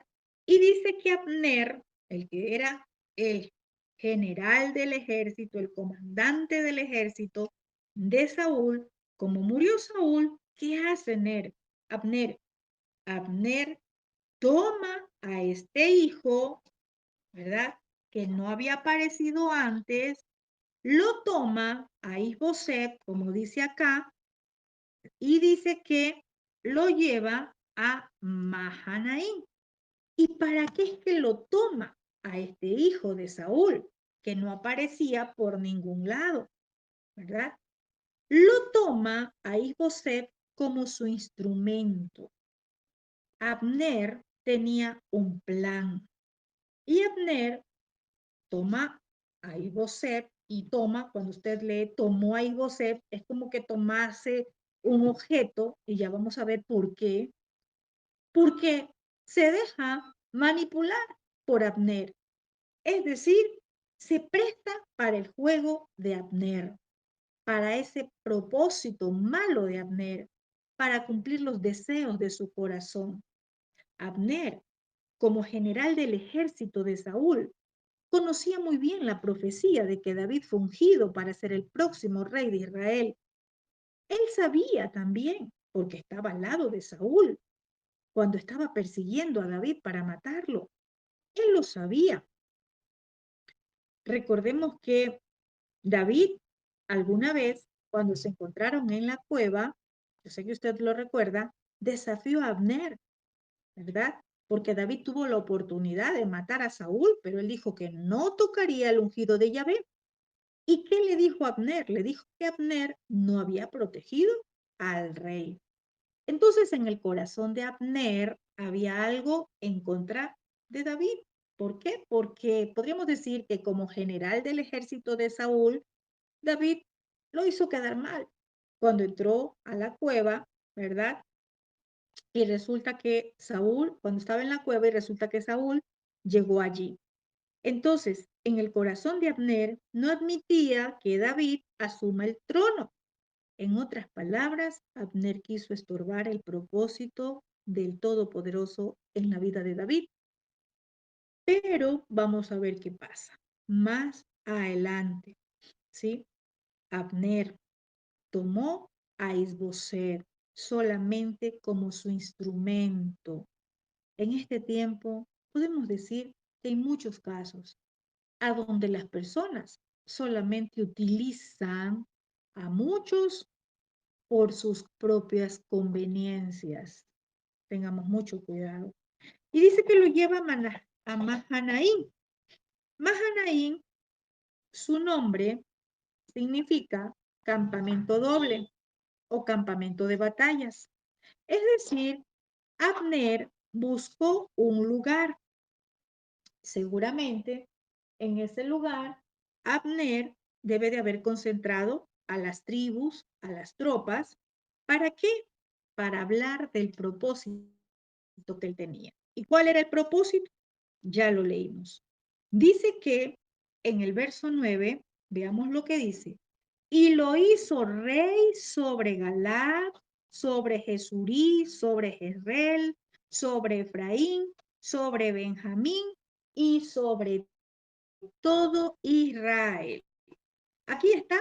Y dice que Abner, el que era el general del ejército, el comandante del ejército de Saúl, como murió Saúl, ¿qué hace Abner? Abner toma a este hijo, ¿verdad? Que no había aparecido antes, lo toma a Isboset, como dice acá, y dice que lo lleva a Mahanaim. ¿Y para qué es que lo toma a este hijo de Saúl, que no aparecía por ningún lado, ¿verdad? Lo toma a Isboset como su instrumento. Abner tenía un plan y Abner toma a Isboset y toma, cuando usted lee, tomó a Isboset, es como que tomase un objeto, y ya vamos a ver por qué, porque se deja manipular por Abner, es decir, se presta para el juego de Abner, para ese propósito malo de Abner, para cumplir los deseos de su corazón. Abner, como general del ejército de Saúl, conocía muy bien la profecía de que David fue ungido para ser el próximo rey de Israel. Él sabía también, porque estaba al lado de Saúl, cuando estaba persiguiendo a David para matarlo. Él lo sabía. Recordemos que David, alguna vez, cuando se encontraron en la cueva, yo sé que usted lo recuerda, desafió a Abner, ¿verdad? Porque David tuvo la oportunidad de matar a Saúl, pero él dijo que no tocaría el ungido de Yahvé. ¿Y qué le dijo Abner? Le dijo que Abner no había protegido al rey. Entonces en el corazón de Abner había algo en contra de David. ¿Por qué? Porque podríamos decir que como general del ejército de Saúl, David lo hizo quedar mal cuando entró a la cueva, ¿verdad? Y resulta que Saúl, cuando estaba en la cueva, y resulta que Saúl llegó allí. Entonces, en el corazón de Abner no admitía que David asuma el trono. En otras palabras, Abner quiso estorbar el propósito del Todopoderoso en la vida de David. Pero vamos a ver qué pasa. Más adelante, ¿sí? Abner tomó a Isboset solamente como su instrumento. En este tiempo podemos decir que hay muchos casos a donde las personas solamente utilizan a muchos por sus propias conveniencias. Tengamos mucho cuidado. Y dice que lo lleva a Mahanaim. Mahanaim, su nombre significa campamento doble o campamento de batallas. Es decir, Abner buscó un lugar. Seguramente en ese lugar, Abner debe de haber concentrado a las tribus, a las tropas. ¿Para qué? Para hablar del propósito que él tenía. ¿Y cuál era el propósito? Ya lo leímos. Dice que en el verso 9, veamos lo que dice. Y lo hizo rey sobre Galaad, sobre Jesurí, sobre Jezreel, sobre Efraín, sobre Benjamín y sobre todo Israel. Aquí está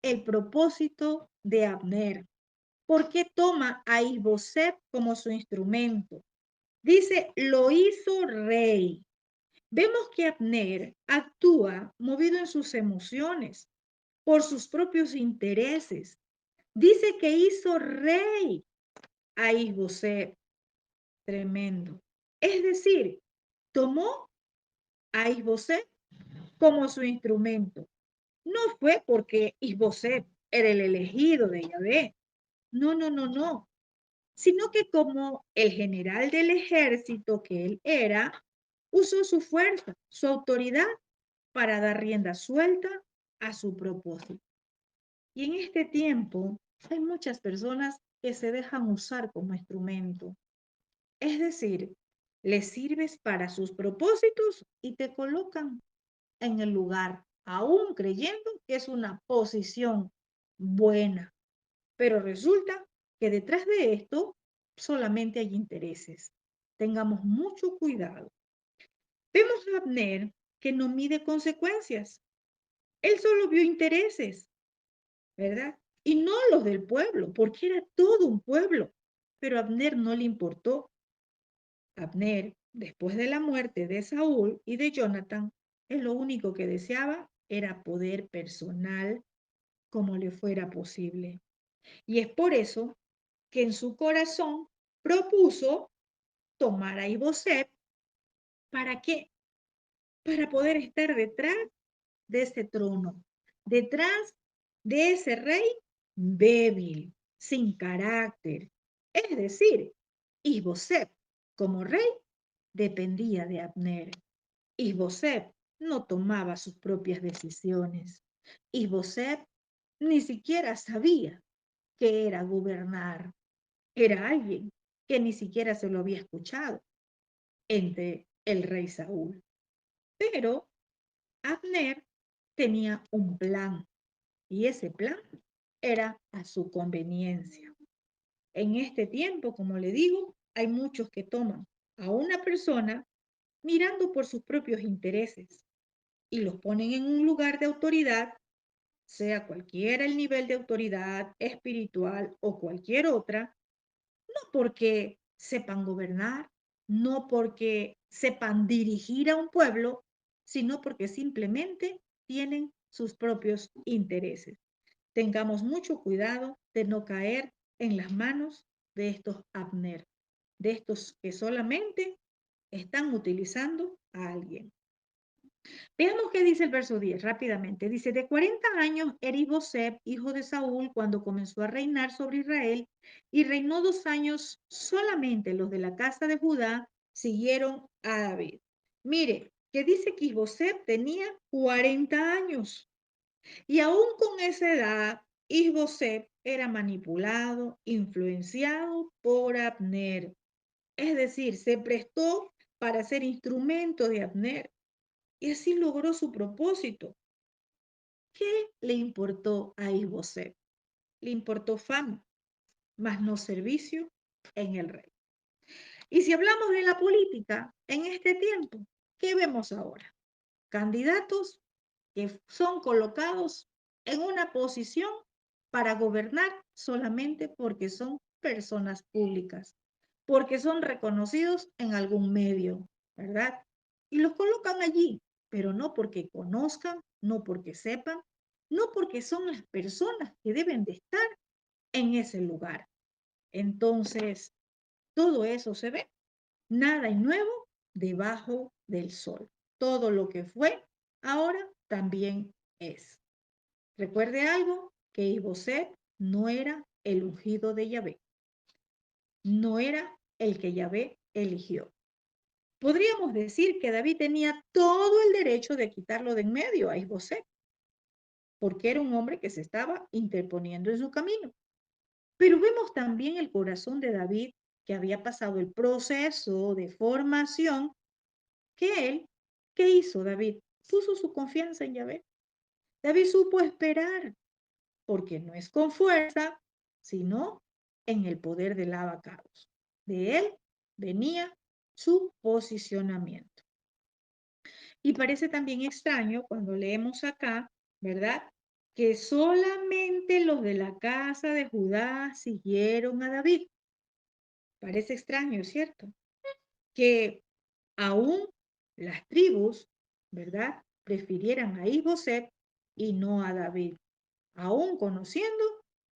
el propósito de Abner. ¿Por qué toma a Isboset como su instrumento? Dice, lo hizo rey. Vemos que Abner actúa movido en sus emociones, por sus propios intereses. Dice que hizo rey a Isboset. Tremendo. Es decir, tomó a Isboset como su instrumento. No fue porque Isboset era el elegido de Yahvé. No, no, no, no. Sino que como el general del ejército que él era, usó su fuerza, su autoridad para dar rienda suelta a su propósito. Y en este tiempo hay muchas personas que se dejan usar como instrumento. Es decir, les sirves para sus propósitos y te colocan en el lugar, aún creyendo que es una posición buena. Pero resulta que detrás de esto solamente hay intereses. Tengamos mucho cuidado. Vemos a Abner que no mide consecuencias. Él solo vio intereses, ¿verdad? Y no los del pueblo, porque era todo un pueblo. Pero a Abner no le importó. Abner, después de la muerte de Saúl y de Jonathan, él lo único que deseaba era poder personal como le fuera posible. Y es por eso que en su corazón propuso tomar a Isboset. ¿Para qué? Para poder estar detrás de ese trono, detrás de ese rey débil, sin carácter. Es decir, Isboset, como rey, dependía de Abner. Isboset no tomaba sus propias decisiones. Isboset ni siquiera sabía qué era gobernar. Era alguien que ni siquiera se lo había escuchado entre el rey Saúl. Pero Abner tenía un plan y ese plan era a su conveniencia. En este tiempo, como le digo, hay muchos que toman a una persona mirando por sus propios intereses y los ponen en un lugar de autoridad, sea cualquiera el nivel de autoridad espiritual o cualquier otra, no porque sepan gobernar, no porque sepan dirigir a un pueblo, sino porque simplemente tienen sus propios intereses. Tengamos mucho cuidado de no caer en las manos de estos Abner, de estos que solamente están utilizando a alguien. Veamos qué dice el verso 10 rápidamente. Dice, de 40 años era Isboset, hijo de Saúl, cuando comenzó a reinar sobre Israel, y reinó 2 años solamente. Los de la casa de Judá siguieron a David. Mire, que dice que Isboset tenía 40 años. Y aún con esa edad, Isboset era manipulado, influenciado por Abner. Es decir, se prestó para ser instrumento de Abner y así logró su propósito. ¿Qué le importó a Isboset? Le importó fama, mas no servicio en el rey. Y si hablamos de la política en este tiempo, ¿qué vemos ahora? Candidatos que son colocados en una posición para gobernar solamente porque son personas públicas, porque son reconocidos en algún medio, ¿verdad? Y los colocan allí, pero no porque conozcan, no porque sepan, no porque son las personas que deben de estar en ese lugar. Entonces, todo eso se ve. Nada hay nuevo debajo del sol. Todo lo que fue, ahora también es. Recuerde algo, que Isboset no era el ungido de Yahvé, no era el que Yahvé eligió. Podríamos decir que David tenía todo el derecho de quitarlo de en medio a Isboset, porque era un hombre que se estaba interponiendo en su camino. Pero vemos también el corazón de David, que había pasado el proceso de formación, que él, ¿qué hizo David? Puso su confianza en Yahvé. David supo esperar, porque no es con fuerza, sino en el poder del abacados. De él venía su posicionamiento. Y parece también extraño cuando leemos acá, ¿verdad? Que solamente los de la casa de Judá siguieron a David. Parece extraño, ¿cierto? Que aún las tribus, ¿verdad? Prefirieran a Isboset y no a David, aún conociendo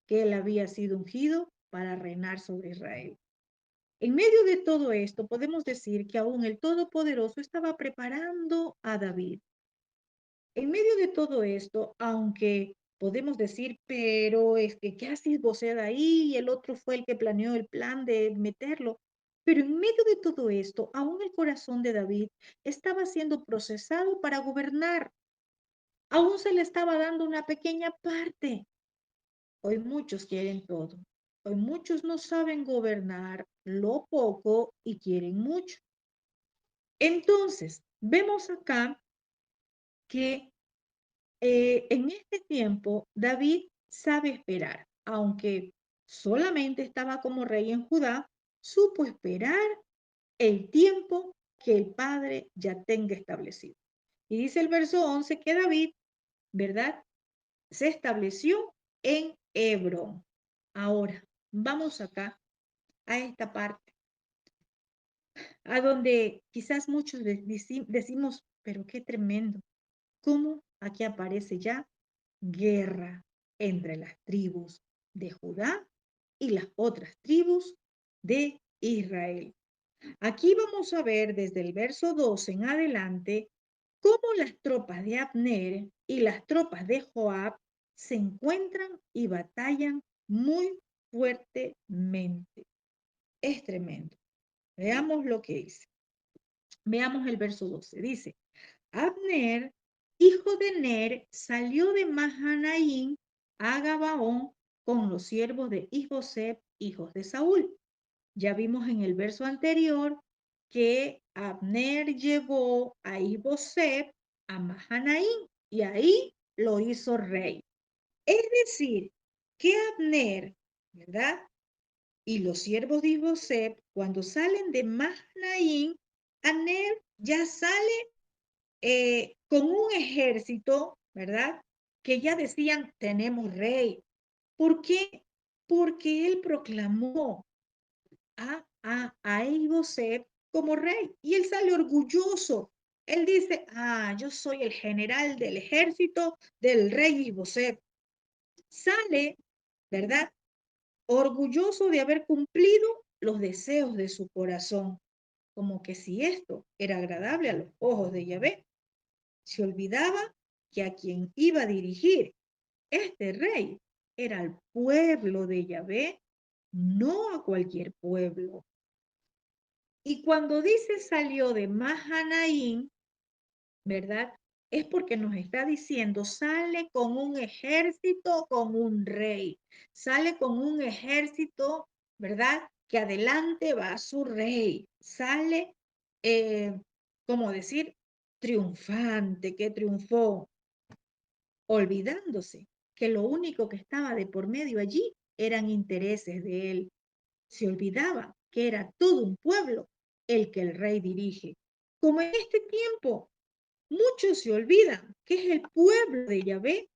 que él había sido ungido para reinar sobre Israel. En medio de todo esto, podemos decir que aún el Todopoderoso estaba preparando a David. En medio de todo esto, aunque podemos decir, pero es que ¿qué hace Isboset ahí? Y el otro fue el que planeó el plan de meterlo. Pero en medio de todo esto, aún el corazón de David estaba siendo procesado para gobernar. Aún se le estaba dando una pequeña parte. Hoy muchos quieren todo. Hoy muchos no saben gobernar lo poco y quieren mucho. Entonces, vemos acá que en este tiempo David sabe esperar, aunque solamente estaba como rey en Judá, supo esperar el tiempo que el Padre ya tenga establecido. Y dice el verso 11 que David, ¿verdad? Se estableció en Hebrón. Ahora, vamos acá a esta parte, a donde quizás muchos decimos, pero qué tremendo, cómo aquí aparece ya guerra entre las tribus de Judá y las otras tribus de Israel. Aquí vamos a ver desde el verso 12 en adelante cómo las tropas de Abner y las tropas de Joab se encuentran y batallan muy fuertemente. Es tremendo. Veamos lo que dice. Veamos el verso 12. Dice, Abner, hijo de Ner, salió de Mahanaim a Gabaón con los siervos de Isboset, hijos de Saúl. Ya vimos en el verso anterior que Abner llevó a Isboset a Mahanaim y ahí lo hizo rey. Es decir, que Abner, ¿verdad? Y los siervos de Isboset, cuando salen de Mahanaim, Abner ya sale con un ejército, ¿verdad? Que ya decían, tenemos rey. ¿Por qué? Porque él proclamó a Isboset como rey y él sale orgulloso. Él dice, yo soy el general del ejército del rey Isboset. Sale, ¿verdad? Orgulloso de haber cumplido los deseos de su corazón, como que si esto era agradable a los ojos de Yahvé. Se olvidaba que a quien iba a dirigir este rey era al pueblo de Yahvé, no a cualquier pueblo. Y cuando dice salió de Mahanaim, ¿verdad? Es porque nos está diciendo, sale con un ejército, con un rey. Sale con un ejército, ¿verdad? Que adelante va su rey. Sale, como decir, triunfante, que triunfó, olvidándose que lo único que estaba de por medio allí eran intereses de él. Se olvidaba que era todo un pueblo el que el rey dirige. Como en este tiempo, muchos se olvidan que es el pueblo de Yahvé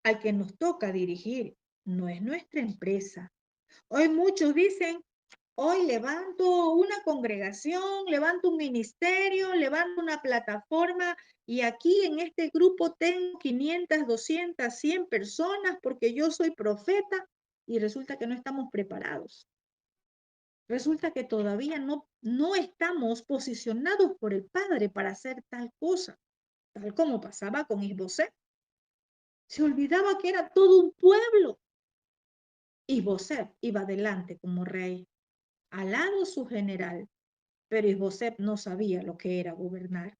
al que nos toca dirigir. no es nuestra empresa. Hoy muchos dicen, hoy levanto una congregación, levanto un ministerio, levanto una plataforma y aquí en este grupo tengo 500, 200, 100 personas porque yo soy profeta y resulta que no estamos preparados. Resulta que todavía no estamos posicionados por el Padre para hacer tal cosa, tal como pasaba con Isboset. Se olvidaba que era todo un pueblo. Isboset iba adelante como rey, al lado su general, pero Isboset no sabía lo que era gobernar.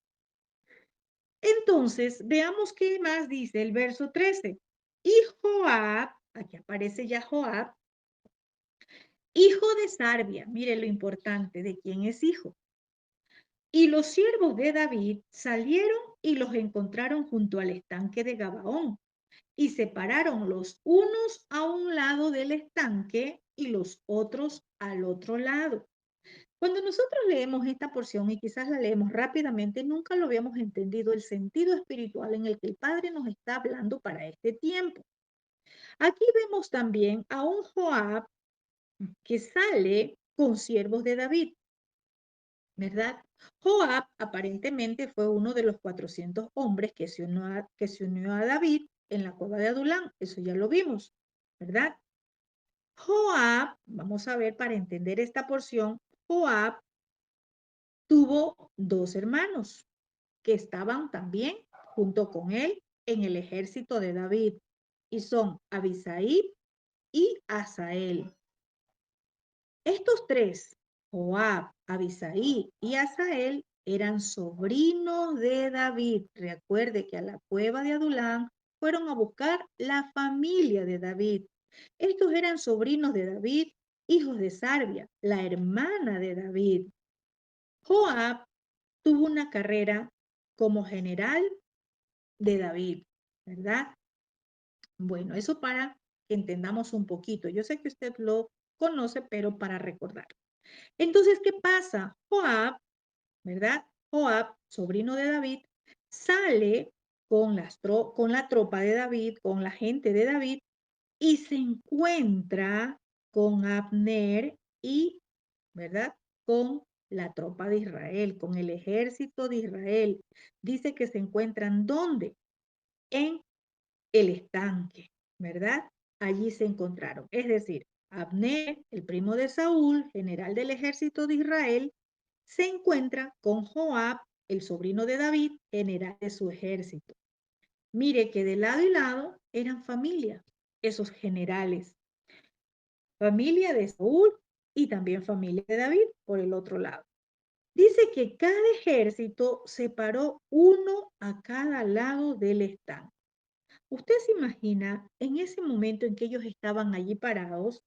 Entonces, veamos qué más dice el verso 13. Y Joab, aquí aparece ya Joab, hijo de Sarbia, mire lo importante de quién es hijo. Y los siervos de David salieron y los encontraron junto al estanque de Gabaón, y se pararon los unos a un lado del estanque y los otros al otro lado. Cuando nosotros leemos esta porción y quizás la leemos rápidamente, nunca lo habíamos entendido el sentido espiritual en el que el Padre nos está hablando para este tiempo. Aquí vemos también a un Joab que sale con siervos de David, ¿verdad? Joab aparentemente fue uno de los 400 hombres que se unió a David en la cueva de Adulán, eso ya lo vimos, ¿verdad? Joab, vamos a ver para entender esta porción, Joab tuvo dos hermanos que estaban también junto con él en el ejército de David, y son Abisai y Asael. Estos tres, Joab, Abisai y Asael, eran sobrinos de David. Recuerde que a la cueva de Adulán fueron a buscar la familia de David. Estos eran sobrinos de David, hijos de Sarbia, la hermana de David. Joab tuvo una carrera como general de David, ¿verdad? Bueno, eso para que entendamos un poquito. Yo sé que usted lo conoce, pero para recordar. Entonces, ¿qué pasa? Joab, ¿verdad? Joab, sobrino de David, sale con la tropa de David, con la gente de David, y se encuentra con Abner y, ¿verdad? Con la tropa de Israel, con el ejército de Israel. Dice que se encuentran ¿dónde? En el estanque, ¿verdad? Allí se encontraron. Es decir, Abner, el primo de Saúl, general del ejército de Israel, se encuentra con Joab, el sobrino de David, general de su ejército. Mire que de lado y lado eran familia, esos generales. Familia de Saúl y también familia de David por el otro lado. Dice que cada ejército se paró uno a cada lado del estanque. Usted se imagina en ese momento en que ellos estaban allí parados,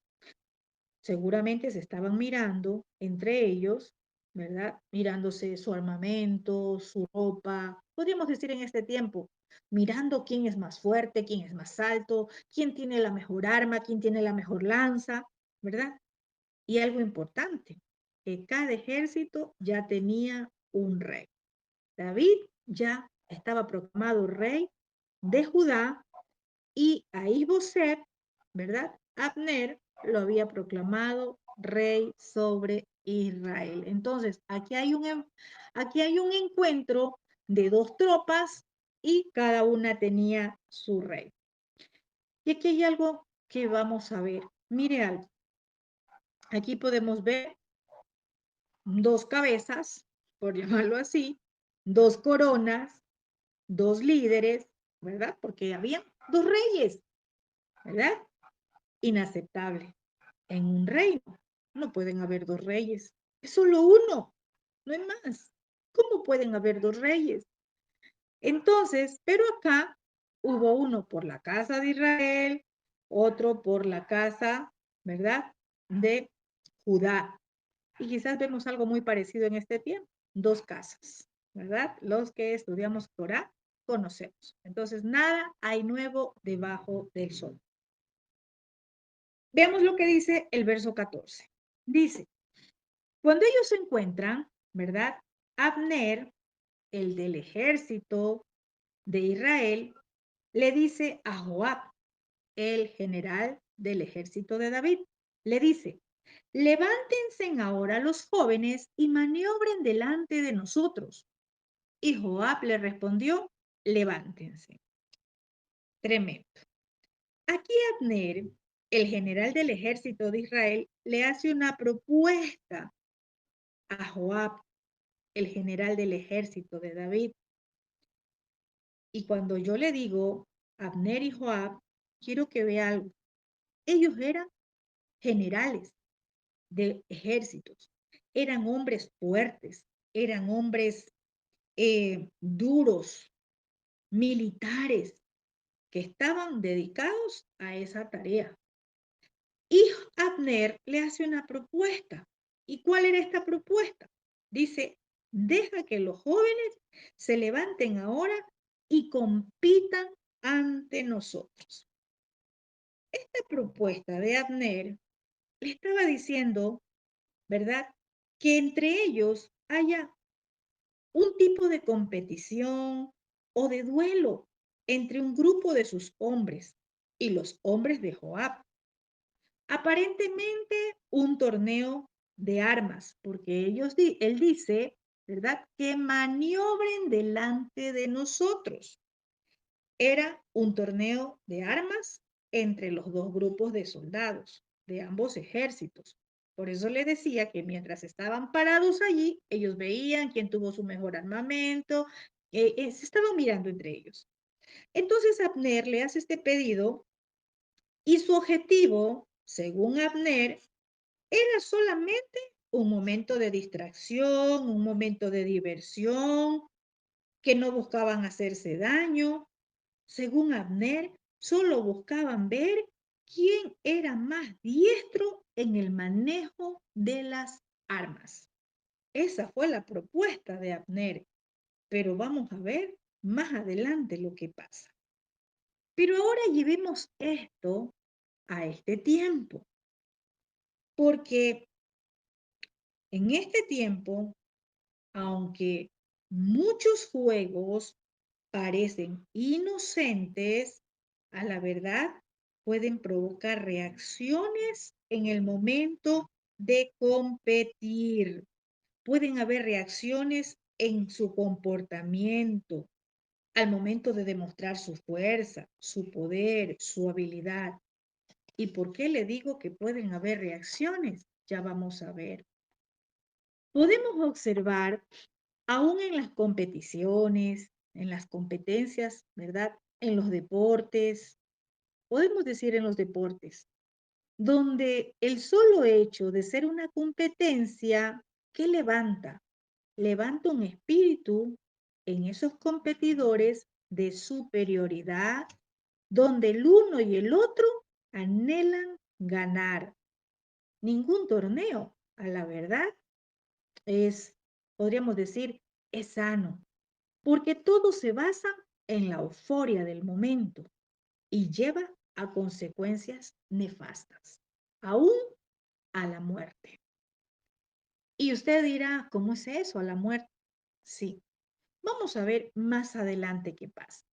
seguramente se estaban mirando entre ellos, ¿verdad? Mirándose su armamento, su ropa, podríamos decir en este tiempo, mirando quién es más fuerte, quién es más alto, quién tiene la mejor arma, quién tiene la mejor lanza, ¿verdad? Y algo importante, que cada ejército ya tenía un rey. David ya estaba proclamado rey de Judá y a Isboset, ¿verdad? Abner lo había proclamado rey sobre Israel. Entonces, aquí hay un encuentro de dos tropas y cada una tenía su rey. Y aquí hay algo que vamos a ver. Mire algo. Aquí podemos ver dos cabezas, por llamarlo así, dos coronas, dos líderes, ¿verdad? Porque había dos reyes, ¿verdad? Inaceptable. En un reino no pueden haber dos reyes, es solo uno, no hay más. ¿Cómo pueden haber dos reyes? Entonces, pero acá hubo uno por la casa de Israel, otro por la casa, ¿verdad? De Judá. Y quizás vemos algo muy parecido en este tiempo, dos casas, ¿verdad? Los que estudiamos Torah conocemos. Entonces, nada hay nuevo debajo del sol. Veamos lo que dice el verso 14. Dice, cuando ellos se encuentran, ¿verdad? Abner, el del ejército de Israel, le dice a Joab, el general del ejército de David. Le dice, levántense ahora los jóvenes y maniobren delante de nosotros. Y Joab le respondió, levántense. Tremendo. Aquí Abner, el general del ejército de Israel, le hace una propuesta a Joab, el general del ejército de David. Y cuando yo le digo Abner y Joab, quiero que vea algo. Ellos eran generales de ejércitos, eran hombres fuertes, eran hombres duros, militares, que estaban dedicados a esa tarea. Y Abner le hace una propuesta. ¿Y cuál era esta propuesta? Dice, deja que los jóvenes se levanten ahora y compitan ante nosotros. Esta propuesta de Abner le estaba diciendo, ¿verdad? Que entre ellos haya un tipo de competición o de duelo entre un grupo de sus hombres y los hombres de Joab. Aparentemente un torneo de armas, porque él dice, ¿verdad? Que maniobren delante de nosotros. Era un torneo de armas entre los dos grupos de soldados de ambos ejércitos. Por eso le decía que mientras estaban parados allí, ellos veían quién tuvo su mejor armamento, se estaban mirando entre ellos. Entonces Abner le hace este pedido y su objetivo, según Abner, era solamente un momento de distracción, un momento de diversión, que no buscaban hacerse daño. Según Abner, solo buscaban ver quién era más diestro en el manejo de las armas. Esa fue la propuesta de Abner, pero vamos a ver más adelante lo que pasa. Pero ahora llevemos esto a este tiempo, porque en este tiempo, aunque muchos juegos parecen inocentes, a la verdad pueden provocar reacciones en el momento de competir. Pueden haber reacciones en su comportamiento al momento de demostrar su fuerza, su poder, su habilidad. ¿Y por qué le digo que pueden haber reacciones? Ya vamos a ver. Podemos observar, aún en las competiciones, en las competencias, ¿verdad? En los deportes, podemos decir en los deportes, donde el solo hecho de ser una competencia, ¿qué levanta? Levanta un espíritu en esos competidores de superioridad, donde el uno y el otro anhelan ganar. Ningún torneo, a la verdad, es, podríamos decir, es sano, porque todo se basa en la euforia del momento y lleva a consecuencias nefastas, aún a la muerte. Y usted dirá, ¿cómo es eso, a la muerte? Sí, vamos a ver más adelante qué pasa.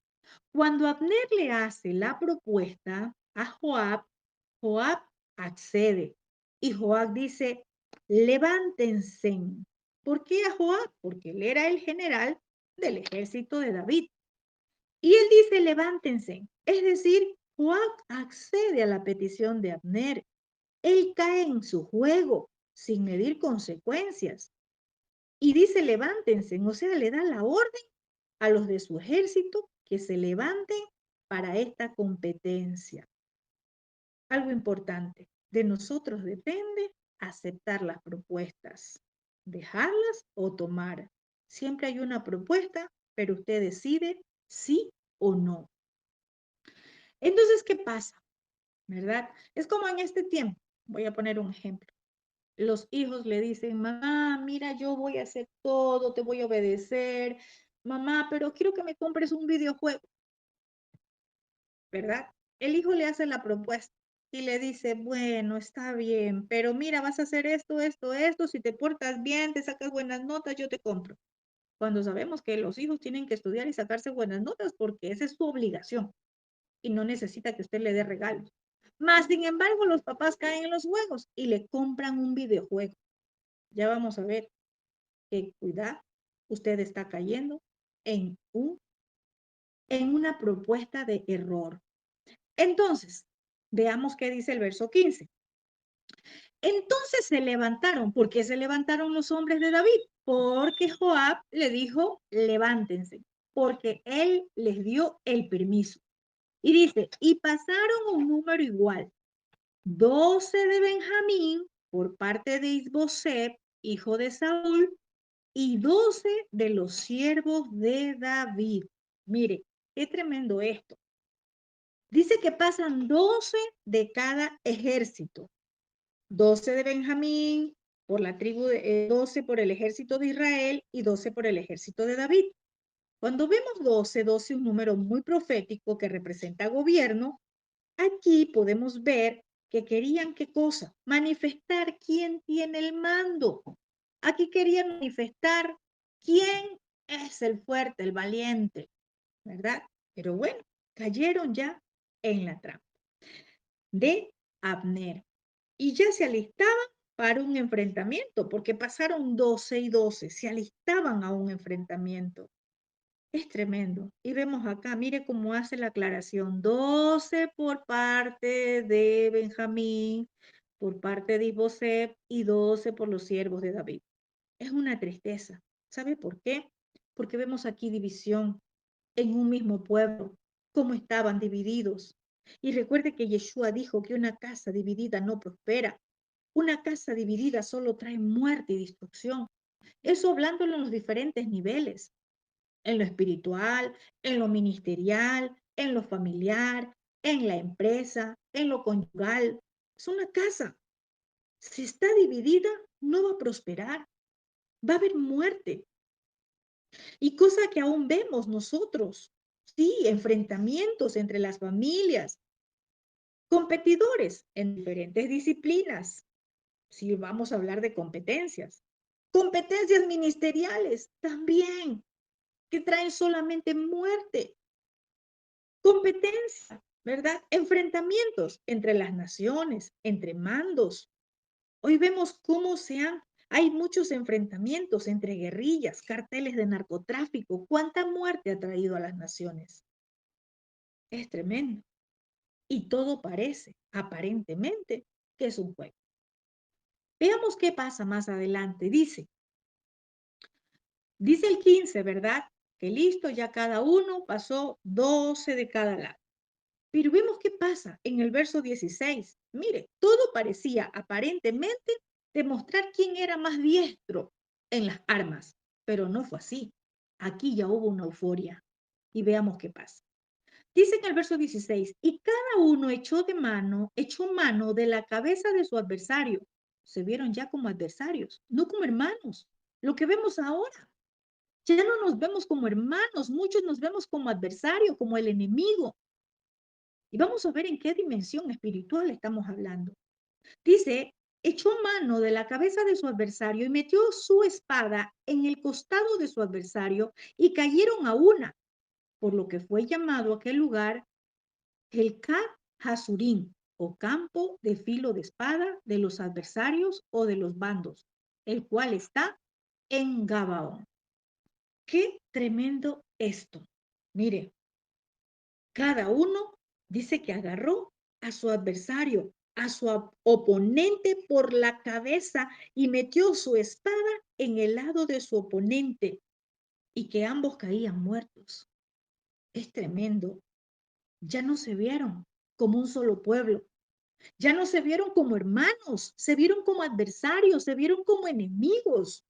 Cuando Abner le hace la propuesta a Joab, Joab accede y Joab dice, levántense. ¿Por qué a Joab? Porque él era el general del ejército de David. Y él dice, levántense. Es decir, Joab accede a la petición de Abner. Él cae en su juego sin medir consecuencias. Y dice, levántense. O sea, le da la orden a los de su ejército que se levanten para esta competencia. Algo importante, de nosotros depende aceptar las propuestas, dejarlas o tomar. Siempre hay una propuesta, pero usted decide sí o no. Entonces, ¿qué pasa? ¿Verdad? Es como en este tiempo. Voy a poner un ejemplo. Los hijos le dicen, mamá, mira, yo voy a hacer todo, te voy a obedecer. Mamá, pero quiero que me compres un videojuego, ¿verdad? El hijo le hace la propuesta y le dice, bueno, está bien, pero mira, vas a hacer esto, esto, esto, si te portas bien, te sacas buenas notas, yo te compro. Cuando sabemos que los hijos tienen que estudiar y sacarse buenas notas porque esa es su obligación y no necesita que usted le dé regalos. Mas, sin embargo, los papás caen en los juegos y le compran un videojuego. Ya vamos a ver que, cuidado, usted está cayendo en, en una propuesta de error. Entonces, veamos qué dice el verso 15. Entonces se levantaron. ¿Por qué se levantaron los hombres de David? Porque Joab le dijo, levántense, porque él les dio el permiso. Y dice, y pasaron un número igual, 12 de Benjamín por parte de Isboset, hijo de Saúl, y 12 de los siervos de David. Mire, qué tremendo esto. Dice que pasan 12 de cada ejército. 12 de Benjamín por la tribu, 12 por el ejército de Israel y 12 por el ejército de David. Cuando vemos 12, 12 un número muy profético que representa gobierno, aquí podemos ver que querían qué cosa, manifestar quién tiene el mando. Aquí querían manifestar quién es el fuerte, el valiente, ¿verdad? Pero bueno, cayeron ya en la trampa de Abner y ya se alistaban para un enfrentamiento, porque pasaron 12 y 12, se alistaban a un enfrentamiento. Es tremendo. Y vemos acá, mire cómo hace la aclaración, 12 por parte de Benjamín, por parte de Isboset y 12 por los siervos de David. Es una tristeza. ¿Sabe por qué? Porque vemos aquí división en un mismo pueblo, cómo estaban divididos. Y recuerde que Yeshua dijo que una casa dividida no prospera. Una casa dividida solo trae muerte y destrucción. Eso hablándolo en los diferentes niveles, en lo espiritual, en lo ministerial, en lo familiar, en la empresa, en lo conyugal. Es una casa. Si está dividida, no va a prosperar. Va a haber muerte. Y cosa que aún vemos nosotros. Sí, enfrentamientos entre las familias, competidores en diferentes disciplinas, si vamos a hablar de competencias. Competencias ministeriales también, que traen solamente muerte. Competencia, ¿verdad? Enfrentamientos entre las naciones, entre mandos. Hoy vemos cómo hay muchos enfrentamientos entre guerrillas, carteles de narcotráfico. ¿Cuánta muerte ha traído a las naciones? Es tremendo. Y todo parece, aparentemente, que es un juego. Veamos qué pasa más adelante. Dice el 15, ¿verdad? Que listo, ya cada uno pasó 12 de cada lado. Pero vemos qué pasa en el verso 16. Mire, todo parecía aparentemente demostrar quién era más diestro en las armas, pero no fue así. Aquí ya hubo una euforia. Y veamos qué pasa. Dice en el verso 16, y cada uno echó mano de la cabeza de su adversario. Se vieron ya como adversarios, no como hermanos. Lo que vemos ahora, ya no nos vemos como hermanos, muchos nos vemos como adversarios, como el enemigo. Y vamos a ver en qué dimensión espiritual estamos hablando. Dice, echó mano de la cabeza de su adversario y metió su espada en el costado de su adversario y cayeron a una, por lo que fue llamado aquel lugar el Kat Hasurim, o campo de filo de espada de los adversarios o de los bandos, el cual está en Gabaón. Qué tremendo esto. Mire, cada uno dice que agarró a su adversario, a su oponente por la cabeza y metió su espada en el lado de su oponente y que ambos caían muertos. Es tremendo. Ya no se vieron como un solo pueblo. Ya no se vieron como hermanos, se vieron como adversarios, se vieron como enemigos.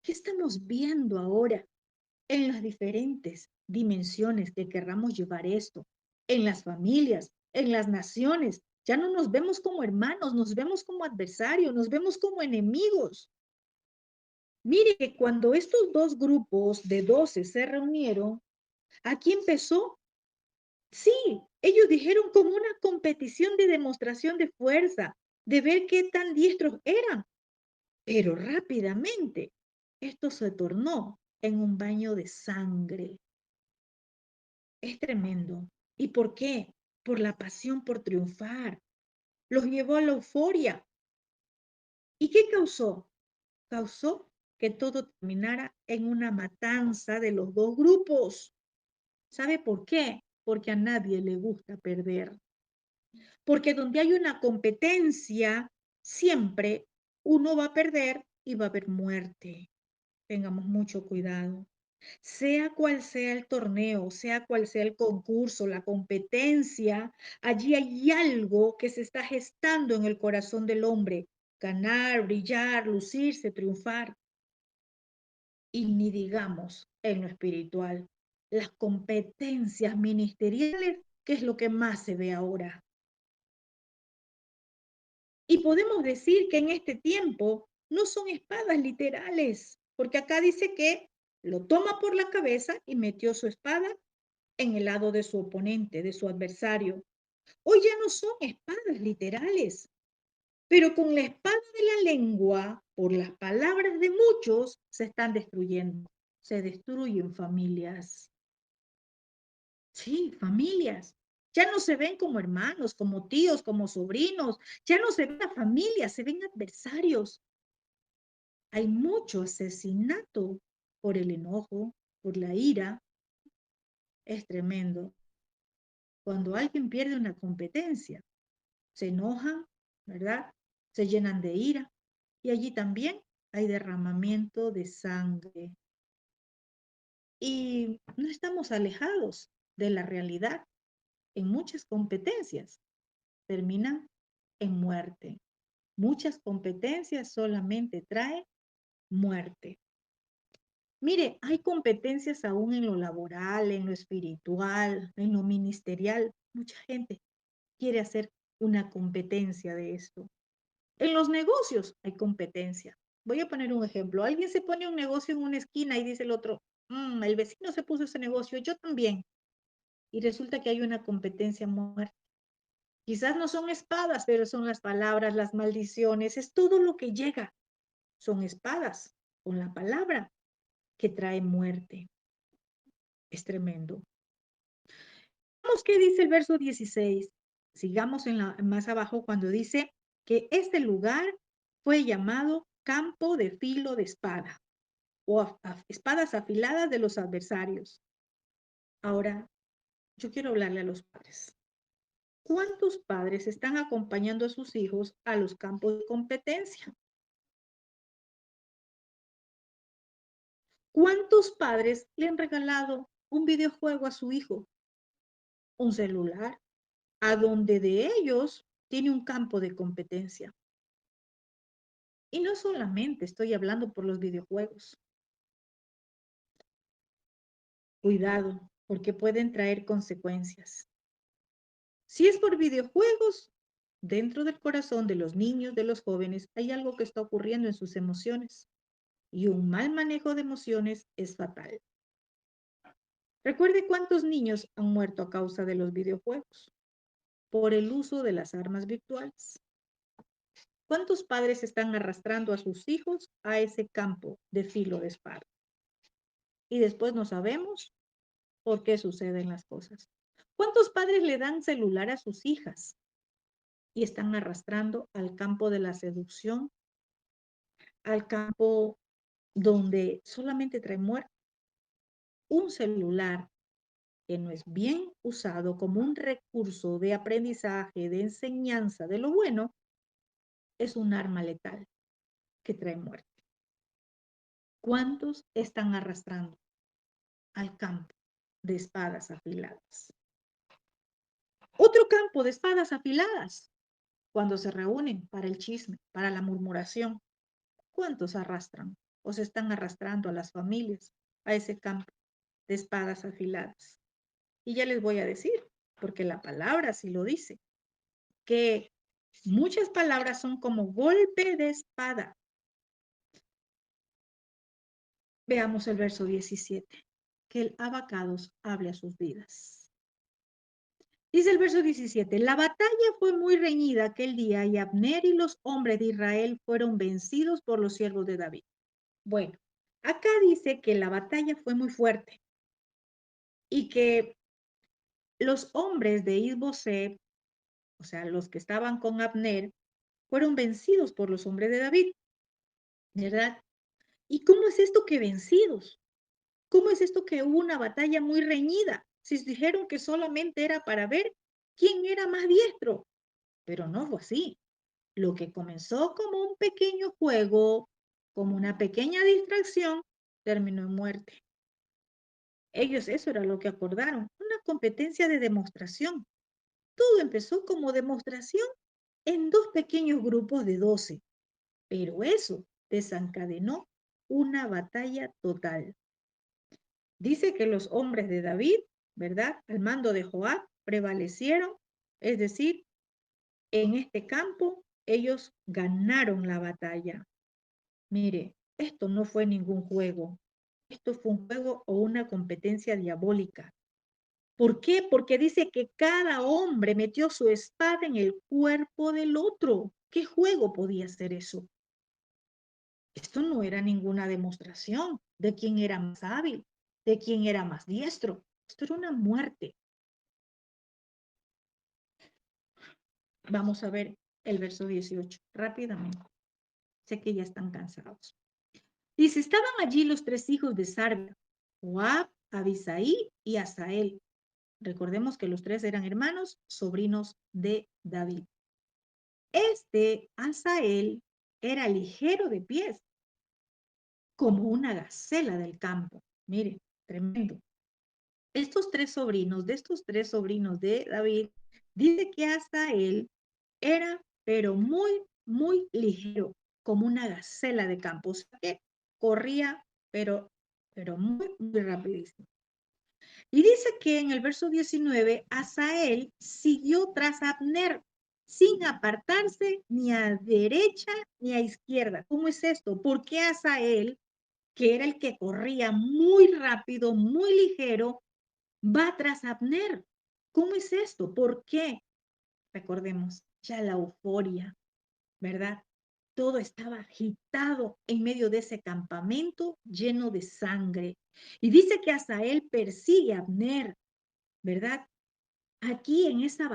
¿Qué estamos viendo ahora en las diferentes dimensiones que querramos llevar esto? En las familias, en las naciones. Ya no nos vemos como hermanos, nos vemos como adversarios, nos vemos como enemigos. Mire que cuando estos dos grupos de 12 se reunieron, aquí empezó. Sí, ellos dijeron como una competición de demostración de fuerza, de ver qué tan diestros eran, pero rápidamente esto se tornó en un baño de sangre. Es tremendo. ¿Y por qué? por la pasión por triunfar. Los llevó a la euforia. ¿Y qué causó? Causó que todo terminara en una matanza de los dos grupos. ¿Sabe por qué? Porque a nadie le gusta perder. Porque donde hay una competencia, siempre uno va a perder y va a haber muerte. Tengamos mucho cuidado. Sea cual sea el torneo, sea cual sea el concurso, la competencia, allí hay algo que se está gestando en el corazón del hombre. Ganar, brillar, lucirse, triunfar. Y ni digamos en lo espiritual. Las competencias ministeriales, que es lo que más se ve ahora. Y podemos decir que en este tiempo no son espadas literales, porque acá dice que lo toma por la cabeza y metió su espada en el lado de su oponente, de su adversario. Hoy ya no son espadas literales, pero con la espada de la lengua, por las palabras de muchos, se están destruyendo. Se destruyen familias. Sí, familias. Ya no se ven como hermanos, como tíos, como sobrinos. Ya no se ven a familias, se ven adversarios. Hay mucho asesinato por el enojo, por la ira. Es tremendo. Cuando alguien pierde una competencia, se enojan, ¿verdad? Se llenan de ira. Y allí también hay derramamiento de sangre. Y no estamos alejados de la realidad. En muchas competencias terminan en muerte. Muchas competencias solamente traen muerte. Mire, hay competencias aún en lo laboral, en lo espiritual, en lo ministerial. Mucha gente quiere hacer una competencia de esto. En los negocios hay competencia. Voy a poner un ejemplo. Alguien se pone un negocio en una esquina y dice el otro, el vecino se puso ese negocio, yo también. Y resulta que hay una competencia muerta. Quizás no son espadas, pero son las palabras, las maldiciones, es todo lo que llega. Son espadas con la palabra que trae muerte. Es tremendo. Vamos qué dice el verso 16. Sigamos más abajo cuando dice que este lugar fue llamado campo de filo de espada o espadas afiladas de los adversarios. Ahora, yo quiero hablarle a los padres. ¿Cuántos padres están acompañando a sus hijos a los campos de competencia? ¿Cuántos padres le han regalado un videojuego a su hijo, un celular, a donde de ellos tiene un campo de competencia? Y no solamente estoy hablando por los videojuegos. Cuidado, porque pueden traer consecuencias. Si es por videojuegos, dentro del corazón de los niños, de los jóvenes, hay algo que está ocurriendo en sus emociones. Y un mal manejo de emociones es fatal. Recuerde cuántos niños han muerto a causa de los videojuegos por el uso de las armas virtuales. ¿Cuántos padres están arrastrando a sus hijos a ese campo de filo de espada? Y después no sabemos por qué suceden las cosas. ¿Cuántos padres le dan celular a sus hijas y están arrastrando al campo de la seducción, al campo donde solamente trae muerte? Un celular que no es bien usado como un recurso de aprendizaje, de enseñanza de lo bueno, es un arma letal que trae muerte. ¿Cuántos están arrastrando al campo de espadas afiladas? Otro campo de espadas afiladas, cuando se reúnen para el chisme, para la murmuración. ¿Cuántos arrastran o se están arrastrando a las familias a ese campo de espadas afiladas? Y ya les voy a decir, porque la palabra sí lo dice, que muchas palabras son como golpe de espada. Veamos el verso 17, que el abacados hable a sus vidas. Dice el verso 17, la batalla fue muy reñida aquel día y Abner y los hombres de Israel fueron vencidos por los siervos de David. Bueno, acá dice que la batalla fue muy fuerte y que Los hombres de Isboset, o sea, los que estaban con Abner, fueron vencidos por los hombres de David, ¿verdad? ¿Y cómo es esto que vencidos? ¿Cómo es esto que hubo una batalla muy reñida? Si dijeron que solamente era para ver quién era más diestro, pero no fue así. Lo que comenzó como un pequeño juego, como una pequeña distracción, terminó en muerte. Ellos eso era lo que acordaron, una competencia de demostración. Todo empezó como demostración en dos pequeños grupos de 12, pero eso desencadenó una batalla total. Dice que los hombres de David, ¿verdad? Al mando de Joab, prevalecieron, es decir, en este campo ellos ganaron la batalla. Mire, esto no fue ningún juego. Esto fue un juego o una competencia diabólica. ¿Por qué? Porque dice que cada hombre metió su espada en el cuerpo del otro. ¿Qué juego podía ser eso? Esto no era ninguna demostración de quién era más hábil, de quién era más diestro. Esto era una muerte. Vamos a ver el verso 18 rápidamente. Sé que ya están cansados. Dice, estaban allí los tres hijos de Sarvia, Joab, Abisaí y Asael. Recordemos que los tres eran hermanos, sobrinos de David. Este Asael era ligero de pies, como una gacela del campo. Mire, tremendo. Estos tres sobrinos de David, dice que Asael era, pero muy, muy ligero, como una gacela de campo. O sea que corría, pero muy, muy rapidísimo. Y dice que en el verso 19, Asael siguió tras Abner, sin apartarse ni a derecha ni a izquierda. ¿Cómo es esto? ¿Por qué Asael, que era el que corría muy rápido, muy ligero, va tras Abner? ¿Cómo es esto? ¿Por qué? Recordemos, ya la euforia, ¿verdad? Todo estaba agitado en medio de ese campamento lleno de sangre. Y dice que Asael persigue a Abner, ¿verdad? Aquí en esa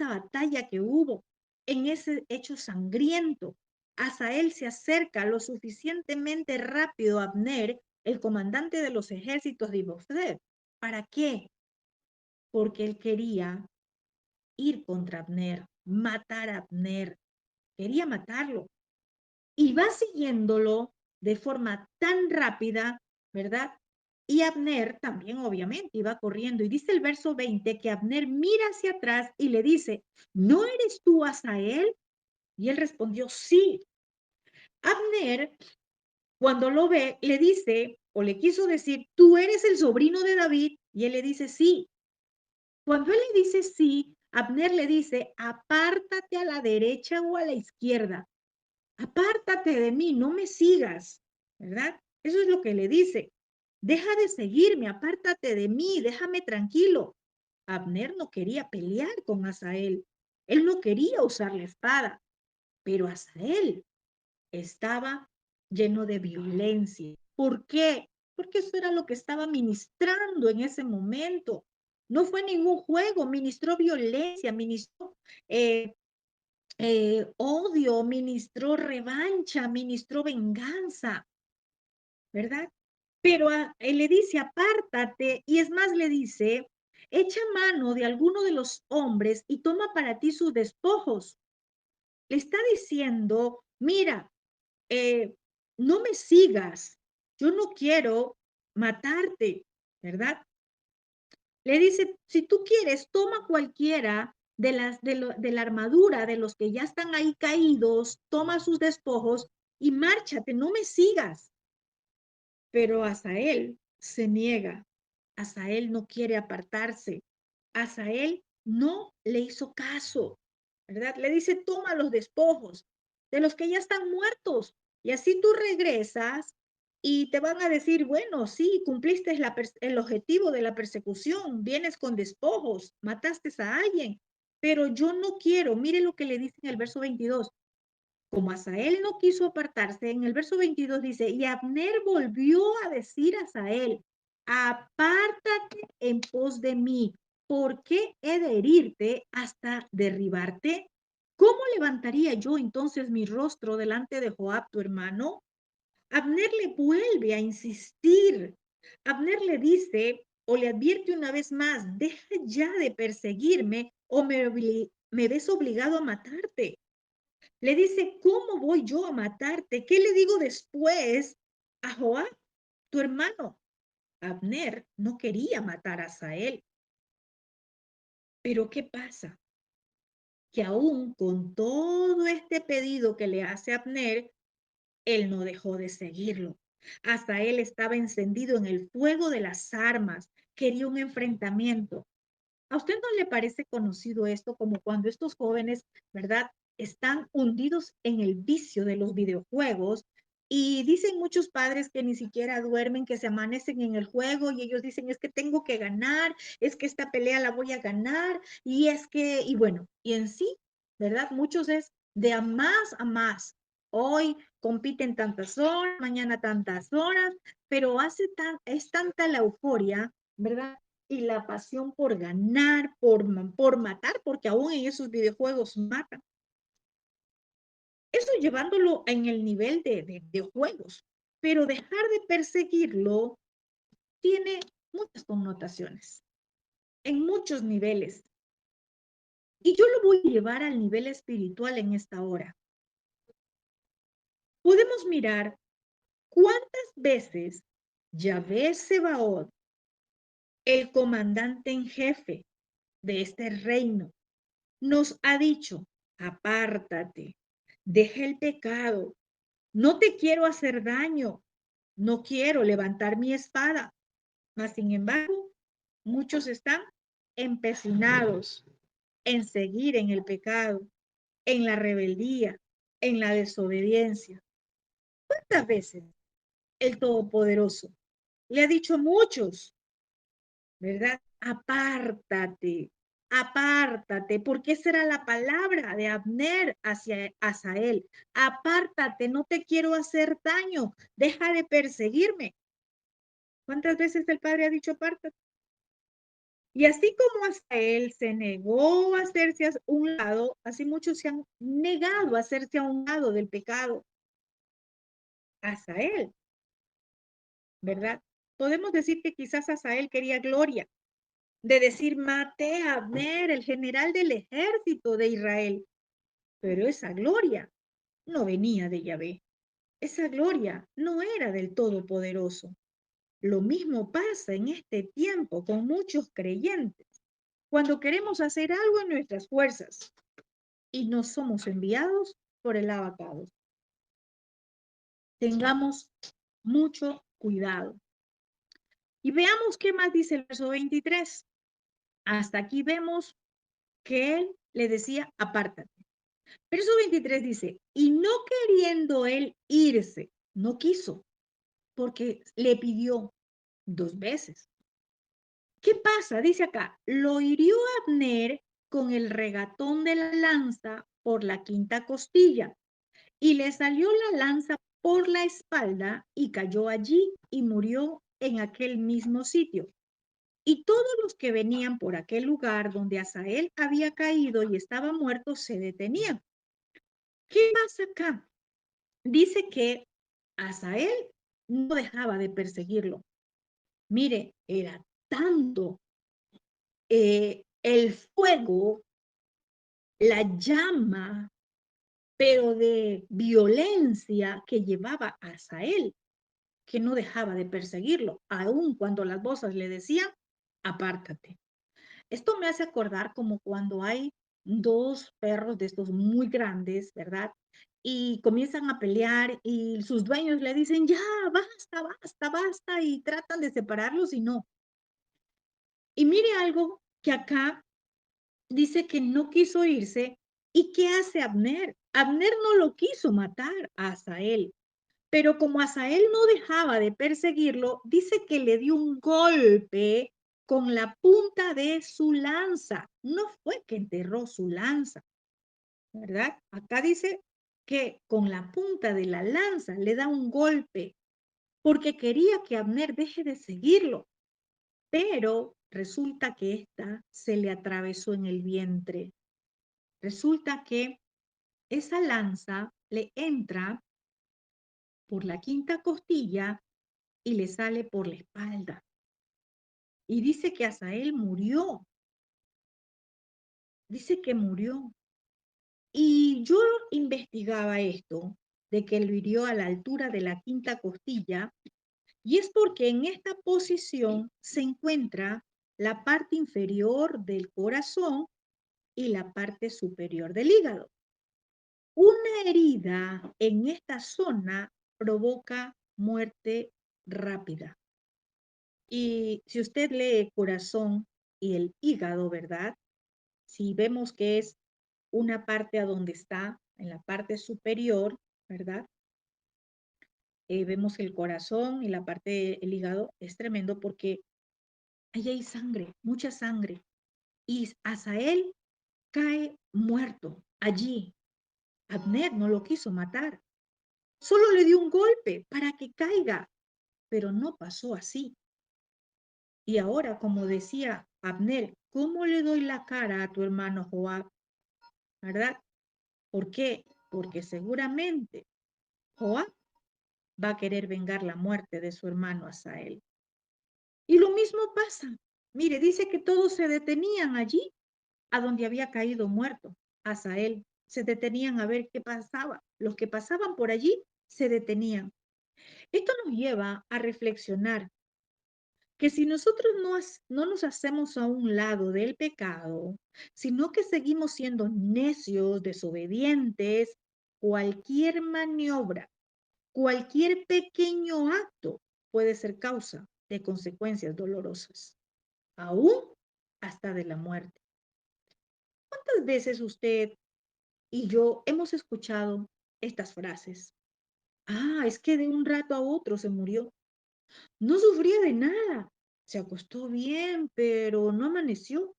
batalla que hubo, en ese hecho sangriento, Asael se acerca lo suficientemente rápido a Abner, el comandante de los ejércitos de Isboset. ¿Para qué? Porque él quería ir contra Abner, matar a Abner, quería matarlo. Y va siguiéndolo de forma tan rápida, ¿verdad? Y Abner también, obviamente, iba corriendo. Y dice el verso 20 que Abner mira hacia atrás y le dice, ¿no eres tú Asael? Y él respondió, sí. Abner, cuando lo ve, le dice, o le quiso decir, ¿tú eres el sobrino de David? Y él le dice, sí. Cuando él le dice sí, Abner le dice, apártate a la derecha o a la izquierda. Apártate de mí, no me sigas, ¿verdad? Eso es lo que le dice. Deja de seguirme, apártate de mí, déjame tranquilo. Abner no quería pelear con Asael. Él no quería usar la espada, pero Asael estaba lleno de violencia. ¿Por qué? Porque eso era lo que estaba ministrando en ese momento. No fue ningún juego, ministró violencia, ministró odio, ministró revancha, ministró venganza, ¿verdad? Pero él le dice, apártate, y es más, le dice, echa mano de alguno de los hombres y toma para ti sus despojos. Le está diciendo, mira, eh, no me sigas, yo no quiero matarte, ¿verdad? Le dice, si tú quieres, toma cualquiera de la armadura de los que ya están ahí caídos, toma sus despojos y márchate, no me sigas. Pero Asael se niega. Asael no quiere apartarse. Asael no le hizo caso, ¿verdad? Le dice, toma los despojos de los que ya están muertos. Y así tú regresas y te van a decir, bueno, sí, cumpliste el objetivo de la persecución, vienes con despojos, mataste a alguien, pero yo no quiero, mire lo que le dice en el verso 22, como Asael no quiso apartarse, en el verso 22 dice, y Abner volvió a decir a Asael, apártate en pos de mí. ¿por qué he de herirte hasta derribarte? ¿Cómo levantaría yo entonces mi rostro delante de Joab, tu hermano? Abner le vuelve a insistir. Abner le dice o le advierte una vez más, deja ya de perseguirme o me ves obligado a matarte. Le dice, ¿cómo voy yo a matarte? ¿Qué le digo después a Joab, tu hermano? Abner no quería matar a Asael, pero ¿qué pasa? Que aún con todo este pedido que le hace Abner, él no dejó de seguirlo. Hasta él estaba encendido en el fuego de las armas, quería un enfrentamiento. ¿A usted no le parece conocido esto como cuando estos jóvenes, verdad, están hundidos en el vicio de los videojuegos y dicen muchos padres que ni siquiera duermen, que se amanecen en el juego y ellos dicen, es que tengo que ganar, es que esta pelea la voy a ganar y es que, y bueno, y en sí, ¿verdad? Muchos es de a más a más. Hoy compiten tantas horas, mañana tantas horas, pero es tanta la euforia, ¿verdad? Y la pasión por ganar, por matar, porque aún en esos videojuegos matan. Eso llevándolo en el nivel de juegos, pero dejar de perseguirlo tiene muchas connotaciones, en muchos niveles. Y yo lo voy a llevar al nivel espiritual en esta hora. Podemos mirar cuántas veces Yahvé Sebaot, el comandante en jefe de este reino, nos ha dicho, apártate, deja el pecado, no te quiero hacer daño, no quiero levantar mi espada. Mas, sin embargo, muchos están empecinados en seguir en el pecado, en la rebeldía, en la desobediencia. ¿Cuántas veces el Todopoderoso le ha dicho a muchos, ¿verdad? Apártate, apártate, porque esa era la palabra de Abner hacia Asael. Apártate, no te quiero hacer daño, deja de perseguirme. ¿Cuántas veces el Padre ha dicho apártate? Y así como Asael se negó a hacerse a un lado, así muchos se han negado a hacerse a un lado del pecado. Asael, ¿verdad? Podemos decir que quizás Asael quería gloria, de decir, maté a Abner, el general del ejército de Israel. Pero esa gloria no venía de Yahvé. Esa gloria no era del Todopoderoso. Lo mismo pasa en este tiempo con muchos creyentes. Cuando queremos hacer algo en nuestras fuerzas y no somos enviados por el abacados. Tengamos mucho cuidado. Y veamos qué más dice el verso 23. Hasta aquí vemos que él le decía, apártate. Verso 23 dice, y no queriendo él irse, no quiso, porque le pidió 2 veces. ¿Qué pasa? Dice acá, lo hirió Abner con el regatón de la lanza por la quinta costilla y le salió la lanza por la espalda y cayó allí y murió en aquel mismo sitio. Y todos los que venían por aquel lugar donde Asael había caído y estaba muerto se detenían. ¿Qué pasa acá? Dice que Asael no dejaba de perseguirlo. Mire, era tanto el fuego, la llama, pero de violencia que llevaba a Asael, que no dejaba de perseguirlo, aun cuando las voces le decían, apártate. Esto me hace acordar como cuando hay dos perros de estos muy grandes, ¿verdad? Y comienzan a pelear y sus dueños le dicen, ya, basta, basta, basta, y tratan de separarlos y no. Y mire algo que acá dice que no quiso irse. ¿Y qué hace Abner? Abner no lo quiso matar a Asael, pero como Asael no dejaba de perseguirlo, dice que le dio un golpe con la punta de su lanza. No fue que enterró su lanza, ¿verdad? Acá dice que con la punta de la lanza le da un golpe porque quería que Abner deje de seguirlo. pero resulta que ésta se le atravesó en el vientre. Resulta que esa lanza le entra por la quinta costilla y le sale por la espalda. Y dice que Asael murió, dice que murió. Y yo investigaba esto, de que lo hirió a la altura de la quinta costilla, y es porque en esta posición se encuentra la parte inferior del corazón y la parte superior del hígado. Una herida en esta zona provoca muerte rápida. Y si usted lee corazón y el hígado, ¿verdad? Si vemos que es una parte a donde está, en la parte superior, ¿verdad? Vemos el corazón y la parte del hígado, es tremendo porque ahí hay sangre, mucha sangre. Y Asael cae muerto allí. Abner no lo quiso matar, solo le dio un golpe para que caiga, pero no pasó así. Y ahora, como decía Abner, ¿cómo le doy la cara a tu hermano Joab? ¿Verdad? ¿Por qué? Porque seguramente Joab va a querer vengar la muerte de su hermano Asael. Y lo mismo pasa. Mire, dice que todos se detenían allí, a donde había caído muerto Asael. Se detenían a ver qué pasaba. Los que pasaban por allí se detenían. Esto nos lleva a reflexionar que si nosotros no nos hacemos a un lado del pecado, sino que seguimos siendo necios, desobedientes, cualquier maniobra, cualquier pequeño acto puede ser causa de consecuencias dolorosas, aún hasta de la muerte. ¿Cuántas veces usted y yo hemos escuchado estas frases? Ah, es que de un rato a otro se murió. No sufría de nada. Se acostó bien, pero no amaneció.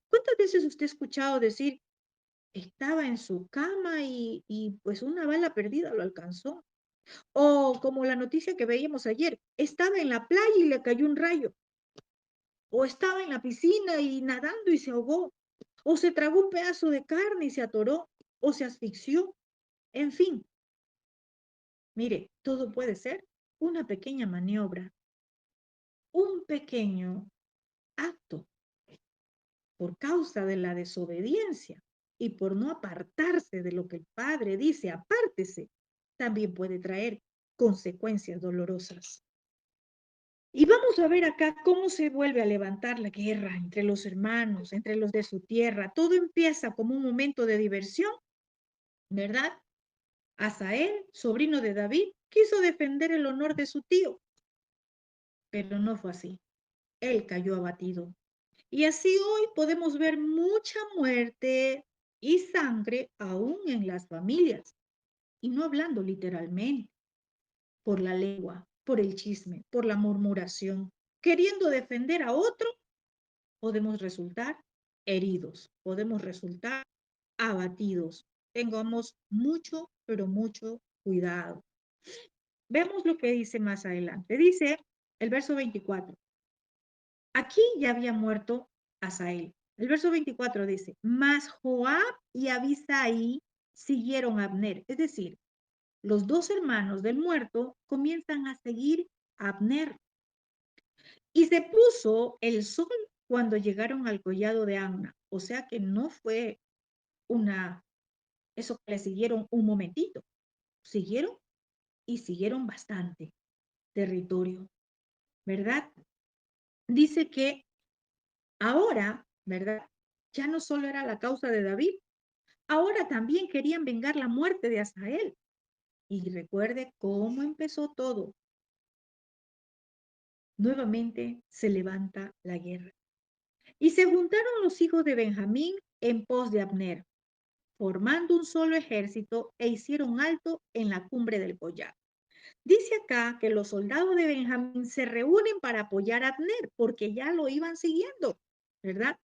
¿Cuántas veces usted ha escuchado decir, estaba en su cama y pues una bala perdida lo alcanzó? O como la noticia que veíamos ayer, estaba en la playa y le cayó un rayo. O estaba en la piscina y nadando y se ahogó. O se tragó un pedazo de carne y se atoró. O se asfixió. En fin, mire, todo puede ser una pequeña maniobra, un pequeño acto por causa de la desobediencia y por no apartarse de lo que el Padre dice, apártese, también puede traer consecuencias dolorosas. Y vamos a ver acá cómo se vuelve a levantar la guerra entre los hermanos, entre los de su tierra. Todo empieza como un momento de diversión, ¿verdad? Asael, sobrino de David, quiso defender el honor de su tío, pero no fue así. Él cayó abatido. Y así hoy podemos ver mucha muerte y sangre aún en las familias. Y no hablando literalmente, por la lengua, por el chisme, por la murmuración. Queriendo defender a otro, podemos resultar heridos, podemos resultar abatidos. Tengamos mucho, pero mucho cuidado. Vemos lo que dice más adelante. Dice el verso 24. Aquí ya había muerto Asael. El verso 24 dice, mas Joab y Abisai siguieron a Abner. Es decir, los dos hermanos del muerto comienzan a seguir a Abner. Y se puso el sol cuando llegaron al collado de Amna. O sea que no fue eso que le siguieron un momentito. Siguieron y siguieron bastante territorio, ¿verdad? Dice que ahora, ¿verdad? Ya no solo era la causa de David, ahora también querían vengar la muerte de Asael. Y recuerde cómo empezó todo. Nuevamente se levanta la guerra. Y se juntaron los hijos de Benjamín en pos de Abner, formando un solo ejército e hicieron alto en la cumbre del collar. Dice acá que los soldados de Benjamín se reúnen para apoyar a Abner, porque ya lo iban siguiendo, ¿verdad?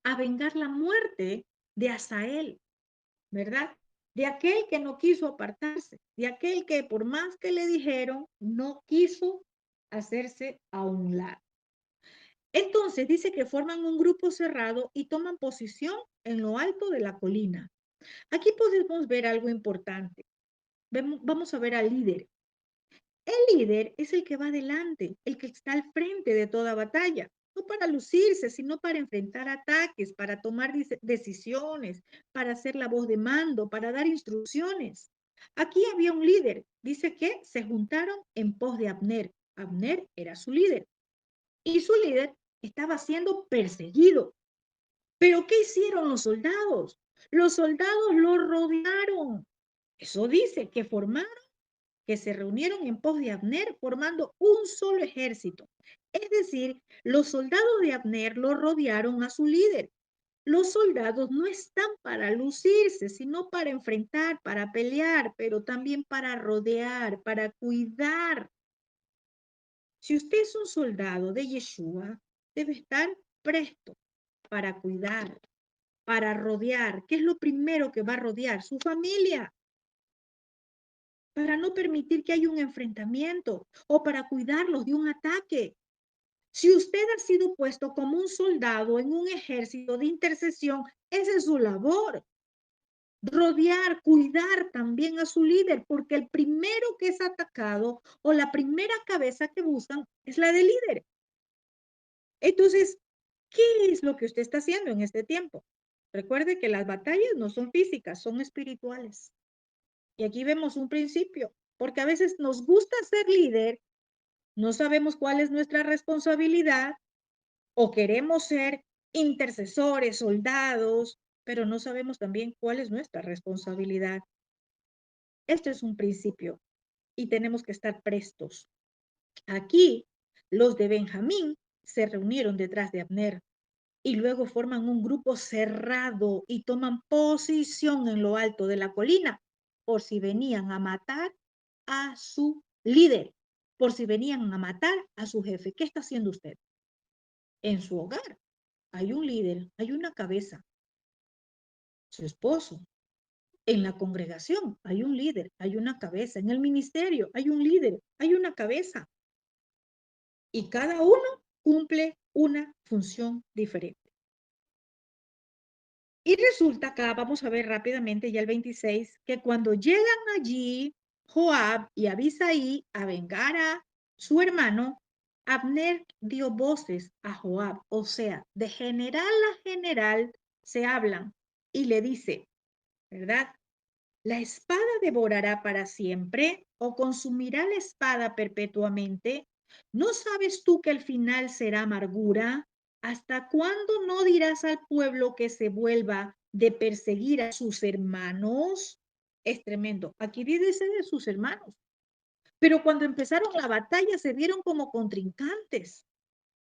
A vengar la muerte de Asael, ¿verdad? De aquel que no quiso apartarse, de aquel que por más que le dijeron, no quiso hacerse a un lado. Entonces dice que forman un grupo cerrado y toman posición en lo alto de la colina. Aquí podemos ver algo importante. Vamos a ver al líder. El líder es el que va adelante, el que está al frente de toda batalla, no para lucirse, sino para enfrentar ataques, para tomar decisiones, para ser la voz de mando, para dar instrucciones. Aquí había un líder, dice que se juntaron en pos de Abner. Abner era su líder y su líder estaba siendo perseguido. ¿Pero qué hicieron los soldados? Los soldados lo rodearon. Eso dice que se reunieron en pos de Abner formando un solo ejército. Es decir, los soldados de Abner lo rodearon a su líder. Los soldados no están para lucirse, sino para enfrentar, para pelear, pero también para rodear, para cuidar. Si usted es un soldado de Yeshua, debe estar presto para cuidar, para rodear. ¿Qué es lo primero que va a rodear? Su familia, para no permitir que haya un enfrentamiento o para cuidarlos de un ataque. Si usted ha sido puesto como un soldado en un ejército de intercesión, esa es su labor. Rodear, cuidar también a su líder, porque el primero que es atacado o la primera cabeza que buscan es la del líder. Entonces, ¿qué es lo que usted está haciendo en este tiempo? Recuerde que las batallas no son físicas, son espirituales. Y aquí vemos un principio, porque a veces nos gusta ser líder, no sabemos cuál es nuestra responsabilidad o queremos ser intercesores, soldados, pero no sabemos también cuál es nuestra responsabilidad. Esto es un principio y tenemos que estar prestos. Aquí, los de Benjamín se reunieron detrás de Abner y luego forman un grupo cerrado y toman posición en lo alto de la colina por si venían a matar a su líder, por si venían a matar a su jefe. ¿Qué está haciendo usted? En su hogar hay un líder, hay una cabeza, su esposo. En la congregación hay un líder, hay una cabeza. En el ministerio hay un líder, hay una cabeza. Y cada uno cumple una función diferente. Y resulta acá, vamos a ver rápidamente ya el 26, que cuando llegan allí Joab y Abisai a vengar a su hermano, Abner dio voces a Joab, o sea, de general a general se hablan y le dice, ¿verdad? ¿La espada devorará para siempre o consumirá la espada perpetuamente? ¿No sabes tú que el final será amargura? ¿Hasta cuándo no dirás al pueblo que se vuelva de perseguir a sus hermanos? Es tremendo. Aquí dice de sus hermanos. Pero cuando empezaron la batalla se vieron como contrincantes,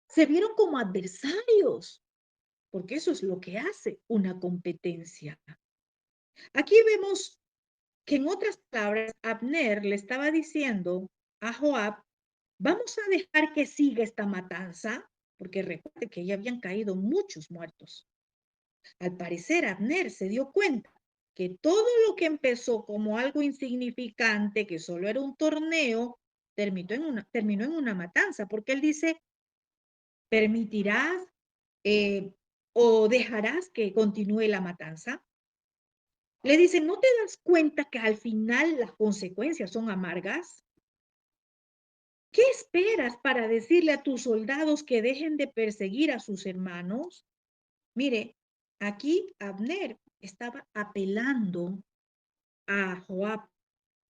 se vieron como adversarios, porque eso es lo que hace una competencia. Aquí vemos que en otras palabras, Abner le estaba diciendo a Joab, vamos a dejar que siga esta matanza, porque recuerde que ya habían caído muchos muertos. Al parecer, Abner se dio cuenta que todo lo que empezó como algo insignificante, que solo era un torneo, terminó en una matanza, porque él dice, ¿permitirás o dejarás que continúe la matanza? Le dice, ¿no te das cuenta que al final las consecuencias son amargas? ¿Qué esperas para decirle a tus soldados que dejen de perseguir a sus hermanos? Mire, aquí Abner estaba apelando a Joab,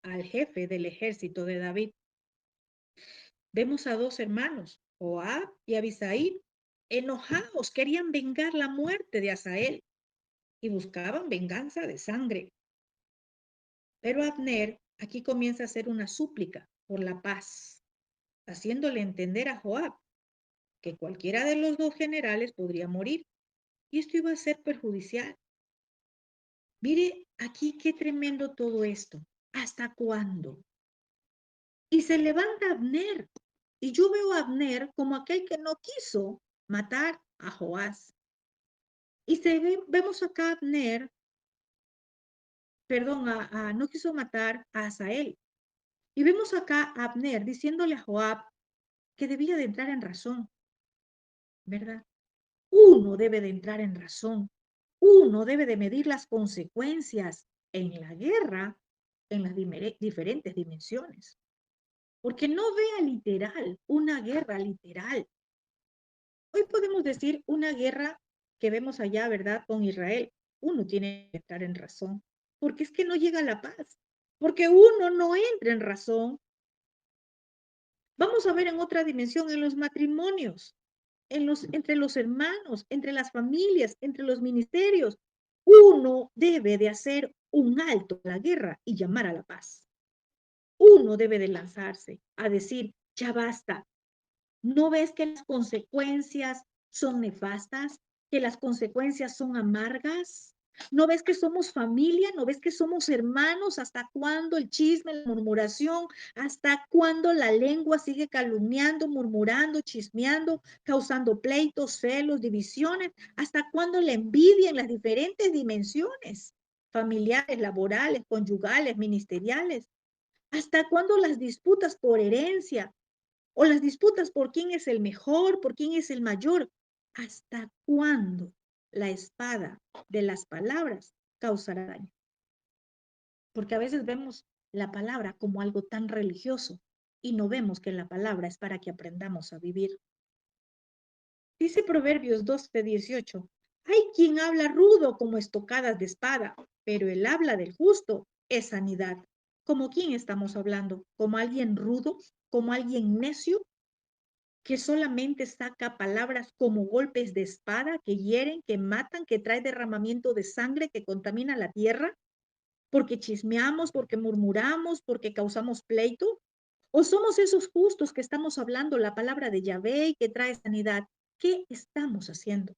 al jefe del ejército de David. Vemos a dos hermanos, Joab y Abisai, enojados, querían vengar la muerte de Asael y buscaban venganza de sangre. Pero Abner aquí comienza a hacer una súplica por la paz, haciéndole entender a Joab que cualquiera de los dos generales podría morir y esto iba a ser perjudicial. Mire aquí qué tremendo todo esto. ¿Hasta cuándo? Y se levanta Abner y yo veo a Abner como aquel que no quiso matar a Joás. Y vemos acá a Abner, perdón, no quiso matar a Asael. Y vemos acá a Abner diciéndole a Joab que debía de entrar en razón. ¿verdad? Uno debe de entrar en razón. Uno debe de medir las consecuencias en la guerra en las diferentes dimensiones. Porque no vea literal, una guerra literal. Hoy podemos decir una guerra que vemos allá, ¿verdad? Con Israel. Uno tiene que entrar en razón, porque es que no llega la paz, porque uno no entra en razón. Vamos a ver en otra dimensión, en los matrimonios, entre los hermanos, entre las familias, entre los ministerios. Uno debe de hacer un alto a la guerra y llamar a la paz. Uno debe de lanzarse a decir, ya basta. ¿No ves que las consecuencias son nefastas? ¿Que las consecuencias son amargas? ¿No ves que somos familia? ¿No ves que somos hermanos? ¿Hasta cuándo el chisme, la murmuración? ¿Hasta cuándo la lengua sigue calumniando, murmurando, chismeando, causando pleitos, celos, divisiones? ¿Hasta cuándo la envidia en las diferentes dimensiones? Familiares, laborales, conyugales, ministeriales. ¿Hasta cuándo las disputas por herencia? O las disputas por quién es el mejor, por quién es el mayor. ¿Hasta cuándo la espada de las palabras causará daño? Porque a veces vemos la palabra como algo tan religioso y no vemos que la palabra es para que aprendamos a vivir. Dice Proverbios 12:18, hay quien habla rudo como estocadas de espada, pero el habla del justo es sanidad. ¿Como quién estamos hablando? ¿Como alguien rudo? ¿Como alguien necio? Que solamente saca palabras como golpes de espada que hieren, que matan, que trae derramamiento de sangre, que contamina la tierra, porque chismeamos, porque murmuramos, porque causamos pleito. ¿O somos esos justos que estamos hablando la palabra de Yahvé y que trae sanidad? ¿Qué estamos haciendo?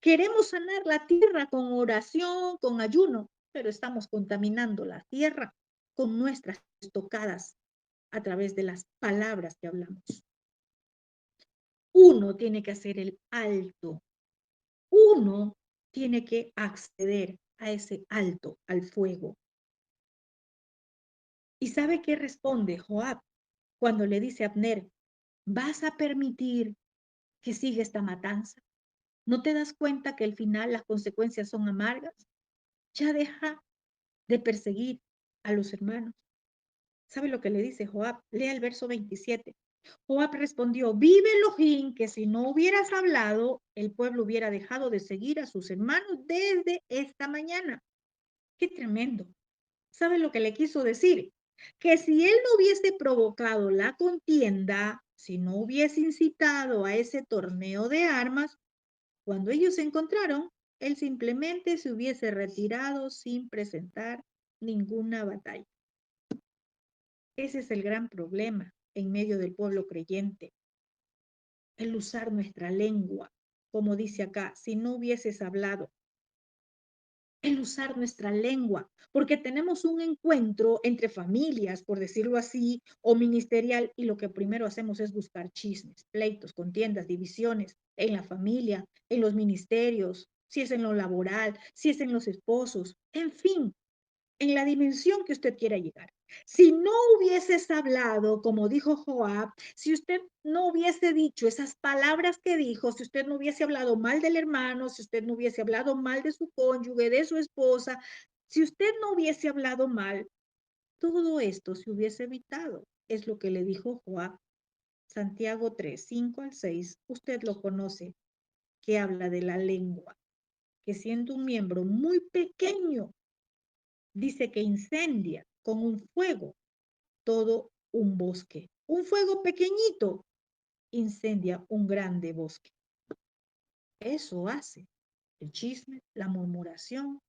Queremos sanar la tierra con oración, con ayuno, pero estamos contaminando la tierra con nuestras tocadas a través de las palabras que hablamos. Uno tiene que hacer el alto. Uno tiene que acceder a ese alto, al fuego. ¿Y sabe qué responde Joab cuando le dice a Abner, vas a permitir que siga esta matanza? ¿No te das cuenta que al final las consecuencias son amargas? Ya deja de perseguir a los hermanos. ¿Sabe lo que le dice Joab? Lea el verso 27. Joab respondió, vive Elohim, que si no hubieras hablado, el pueblo hubiera dejado de seguir a sus hermanos desde esta mañana. Qué tremendo. ¿Sabe lo que le quiso decir? Que si él no hubiese provocado la contienda, si no hubiese incitado a ese torneo de armas, cuando ellos se encontraron, él simplemente se hubiese retirado sin presentar ninguna batalla. Ese es el gran problema en medio del pueblo creyente, el usar nuestra lengua, como dice acá, si no hubieses hablado, el usar nuestra lengua, porque tenemos un encuentro entre familias, por decirlo así, o ministerial, y lo que primero hacemos es buscar chismes, pleitos, contiendas, divisiones en la familia, en los ministerios, si es en lo laboral, si es en los esposos, en fin, en la dimensión que usted quiera llegar. Si no hubieses hablado, como dijo Joab, si usted no hubiese dicho esas palabras que dijo, si usted no hubiese hablado mal del hermano, si usted no hubiese hablado mal de su cónyuge, de su esposa, si usted no hubiese hablado mal, todo esto se hubiese evitado. Es lo que le dijo Joab. Santiago 3, 5 al 6, usted lo conoce, que habla de la lengua, que siendo un miembro muy pequeño, dice que incendia con un fuego todo un bosque. Un fuego pequeñito incendia un grande bosque. Eso hace el chisme, la murmuración,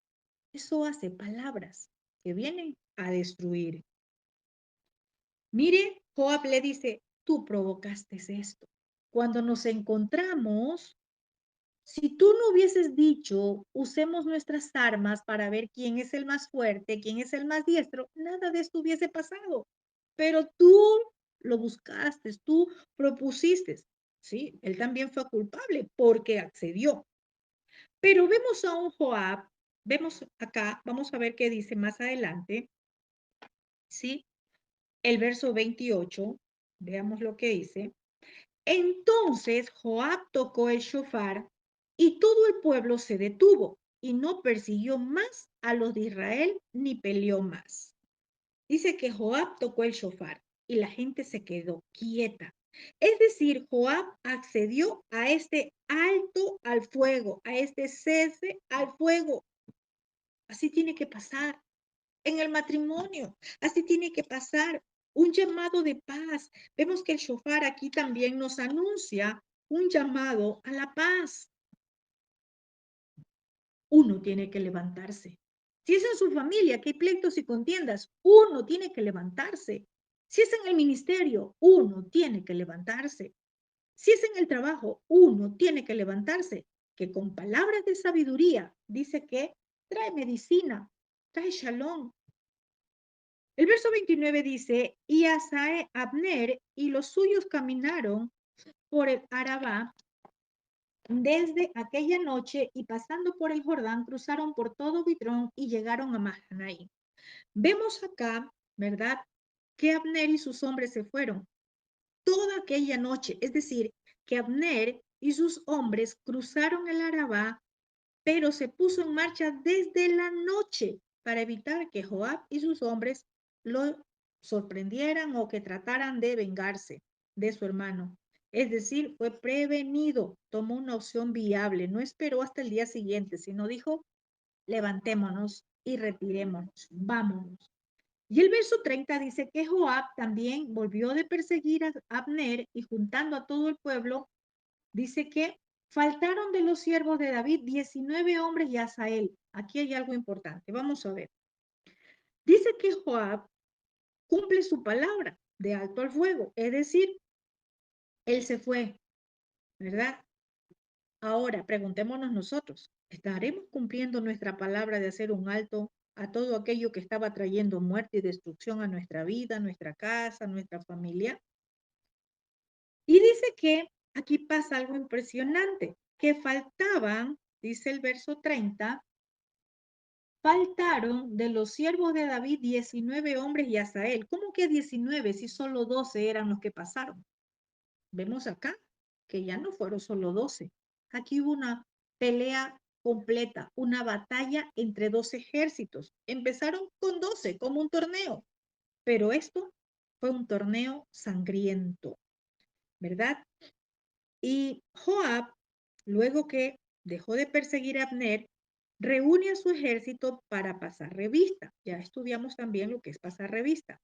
eso hace palabras que vienen a destruir. Mire, Joab le dice, tú provocaste esto. Cuando nos encontramos, si tú no hubieses dicho, usemos nuestras armas para ver quién es el más fuerte, quién es el más diestro, nada de esto hubiese pasado. Pero tú lo buscaste, tú propusiste. Sí, él también fue culpable porque accedió. Pero vemos a un Joab, vemos acá, vamos a ver qué dice más adelante, ¿sí? El verso 28, veamos lo que dice. Entonces Joab tocó el shofar y todo el pueblo se detuvo y no persiguió más a los de Israel ni peleó más. Dice que Joab tocó el shofar y la gente se quedó quieta. Es decir, Joab accedió a este alto al fuego, a este cese al fuego. Así tiene que pasar en el matrimonio, así tiene que pasar un llamado de paz. Vemos que el shofar aquí también nos anuncia un llamado a la paz. Uno tiene que levantarse. Si es en su familia que hay pleitos y contiendas, uno tiene que levantarse. Si es en el ministerio, uno tiene que levantarse. Si es en el trabajo, uno tiene que levantarse, que con palabras de sabiduría dice que trae medicina, trae shalom. El verso 29 dice, y Asae, Abner y los suyos caminaron por el Arabá desde aquella noche y pasando por el Jordán, cruzaron por todo Bitrón y llegaron a Mahanaim. Vemos acá, ¿verdad? Que Abner y sus hombres se fueron toda aquella noche. Es decir, que Abner y sus hombres cruzaron el Arabá, pero se puso en marcha desde la noche para evitar que Joab y sus hombres lo sorprendieran o que trataran de vengarse de su hermano. Es decir, fue prevenido, tomó una opción viable, no esperó hasta el día siguiente, sino dijo, levantémonos y retirémonos, vámonos. Y el verso 30 dice que Joab también volvió de perseguir a Abner y juntando a todo el pueblo, dice que faltaron de los siervos de David 19 hombres y Asael. Aquí hay algo importante, vamos a ver. Dice que Joab cumple su palabra de alto al fuego, es decir, él se fue, ¿verdad? Ahora, preguntémonos nosotros, ¿estaremos cumpliendo nuestra palabra de hacer un alto a todo aquello que estaba trayendo muerte y destrucción a nuestra vida, a nuestra casa, a nuestra familia? Y dice que aquí pasa algo impresionante, que faltaban, dice el verso 30, faltaron de los siervos de David 19 hombres y Asael. ¿Cómo que 19 si solo 12 eran los que pasaron? Vemos acá que ya no fueron solo 12. Aquí hubo una pelea completa, una batalla entre dos ejércitos. Empezaron con 12 como un torneo, pero esto fue un torneo sangriento, ¿verdad? Y Joab, luego que dejó de perseguir a Abner, reúne a su ejército para pasar revista. Ya estudiamos también lo que es pasar revista.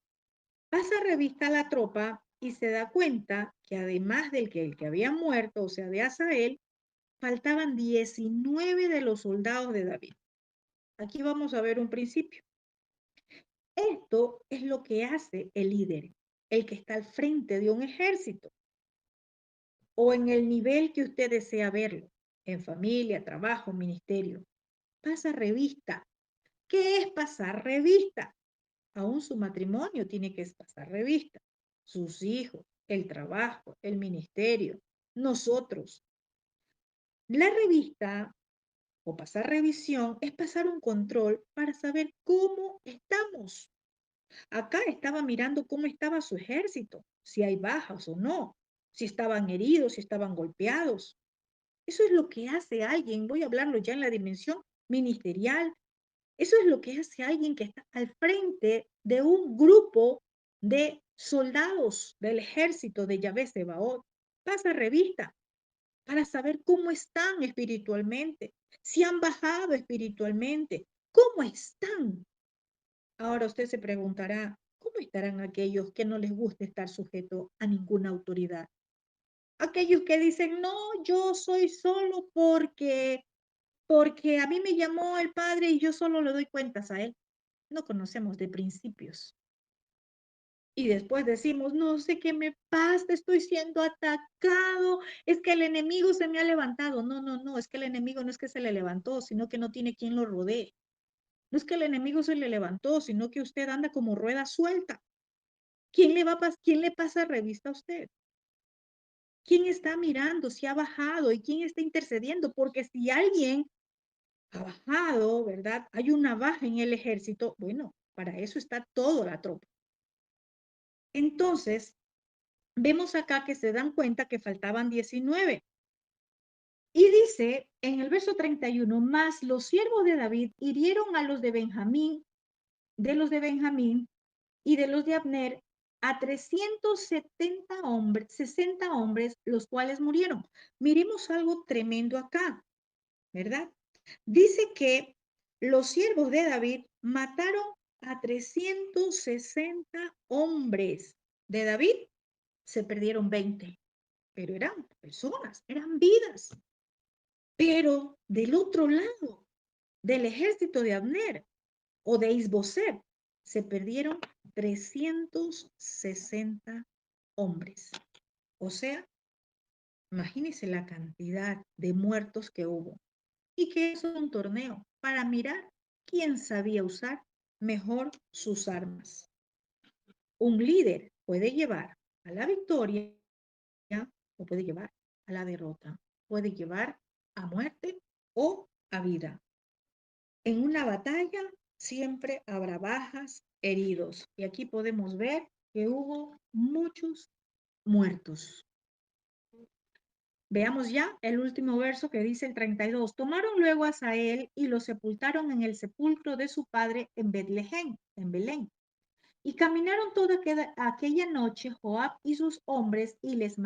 Pasa revista a la tropa y se da cuenta que además del que el que había muerto, o sea, de Asael, faltaban 19 de los soldados de David. Aquí vamos a ver un principio. Esto es lo que hace el líder, el que está al frente de un ejército o en el nivel que usted desea verlo, en familia, trabajo, ministerio. Pasa revista. ¿Qué es pasar revista? Aún su matrimonio tiene que pasar revista. Sus hijos, el trabajo, el ministerio, nosotros. La revista o pasar revisión es pasar un control para saber cómo estamos. Acá estaba mirando cómo estaba su ejército, si hay bajas o no, si estaban heridos, si estaban golpeados. Eso es lo que hace alguien, voy a hablarlo ya en la dimensión ministerial, eso es lo que hace alguien que está al frente de un grupo de soldados del ejército de Yahvé Sebaot. Pasa revista para saber cómo están espiritualmente, si han bajado espiritualmente, cómo están. Ahora usted se preguntará, ¿cómo estarán aquellos que no les gusta estar sujeto a ninguna autoridad? Aquellos que dicen, no, yo soy solo porque a mí me llamó el Padre y yo solo le doy cuentas a él. No conocemos de principios. Y después decimos, no sé qué me pasa, estoy siendo atacado, es que el enemigo se me ha levantado. No, no, no, es que el enemigo no es que se le levantó, sino que no tiene quien lo rodee. No es que el enemigo se le levantó, sino que usted anda como rueda suelta. ¿Quién le pasa revista a usted? ¿Quién está mirando si ha bajado y quién está intercediendo? Porque si alguien ha bajado, ¿verdad? Hay una baja en el ejército, bueno, para eso está toda la tropa. Entonces, vemos acá que se dan cuenta que faltaban 19. Y dice en el verso 31, mas los siervos de David hirieron a los de Benjamín y de los de Abner, a 370 hombres, 60 hombres, los cuales murieron. Miremos algo tremendo acá, ¿verdad? Dice que los siervos de David mataron a 360 hombres. De David se perdieron 20, pero eran personas, eran vidas. Pero del otro lado, del ejército de Abner o de Isboset, se perdieron 360 hombres. O sea, imagínense la cantidad de muertos que hubo. Y que es un torneo para mirar quién sabía usar mejor sus armas. Un líder puede llevar a la victoria o puede llevar a la derrota. Puede llevar a muerte o a vida. En una batalla siempre habrá bajas, heridos. Y aquí podemos ver que hubo muchos muertos. Veamos ya el último verso que dice el 32. Tomaron luego a Asael y lo sepultaron en el sepulcro de su padre en Betlehem, en Belén. Y caminaron toda aquella noche Joab y sus hombres y les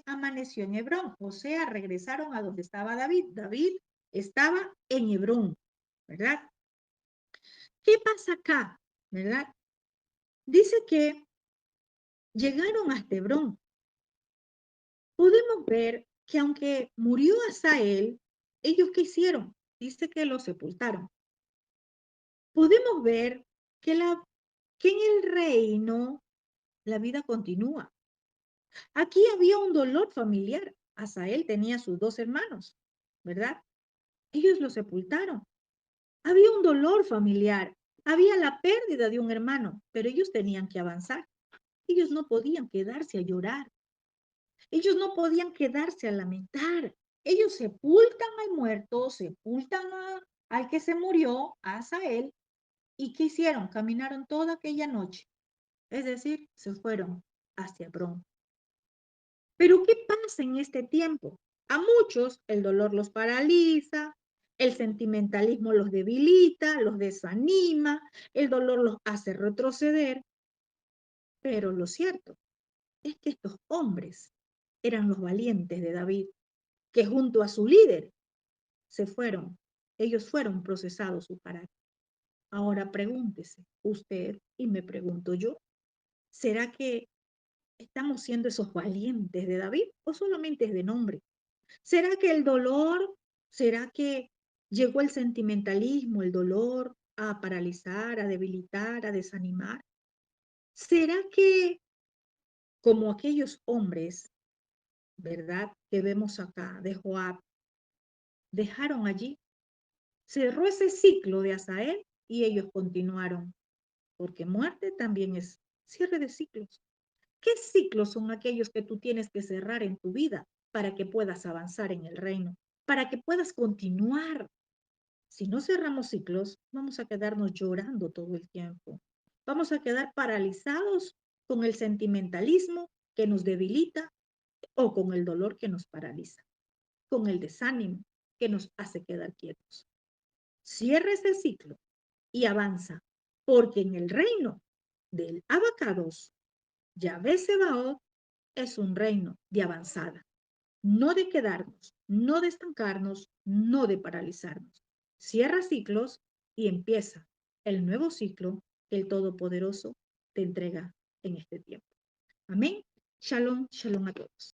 amaneció en Hebrón. O sea, regresaron a donde estaba David. David estaba en Hebrón, ¿verdad? ¿Qué pasa acá? ¿Verdad? Dice que llegaron hasta Hebrón. Podemos ver que aunque murió Asael, ¿ellos qué hicieron? Dice que lo sepultaron. Podemos ver que, que en el reino la vida continúa. Aquí había un dolor familiar. Asael tenía sus 2 hermanos, ¿verdad? Ellos lo sepultaron. Había un dolor familiar. Había la pérdida de un hermano, pero ellos tenían que avanzar. Ellos no podían quedarse a llorar. Ellos no podían quedarse a lamentar. Ellos sepultan al muerto, sepultan al que se murió, a Asael. ¿Y qué hicieron? Caminaron toda aquella noche. Es decir, se fueron hacia Hebrón. Pero ¿qué pasa en este tiempo? A muchos el dolor los paraliza, el sentimentalismo los debilita, los desanima, el dolor los hace retroceder. Pero lo cierto es que estos hombres eran los valientes de David, que junto a su líder ellos fueron procesados su carácter. Ahora pregúntese usted y me pregunto yo, ¿será que estamos siendo esos valientes de David o solamente es de nombre? ¿Será que el dolor, será que llegó el sentimentalismo, el dolor a paralizar, a debilitar, a desanimar? ¿Será que como aquellos hombres, verdad, que vemos acá de Joab, dejaron allí, cerró ese ciclo de Asael y ellos continuaron? Porque muerte también es cierre de ciclos. ¿Qué ciclos son aquellos que tú tienes que cerrar en tu vida para que puedas avanzar en el reino, para que puedas continuar? Si no cerramos ciclos, vamos a quedarnos llorando todo el tiempo. Vamos a quedar paralizados con el sentimentalismo que nos debilita o con el dolor que nos paraliza, con el desánimo que nos hace quedar quietos. Cierra ese ciclo y avanza, porque en el reino del Abacados, Yahvé Sebaot es un reino de avanzada, no de quedarnos, no de estancarnos, no de paralizarnos. Cierra ciclos y empieza el nuevo ciclo que el Todopoderoso te entrega en este tiempo. Amén. Shalom, shalom a todos.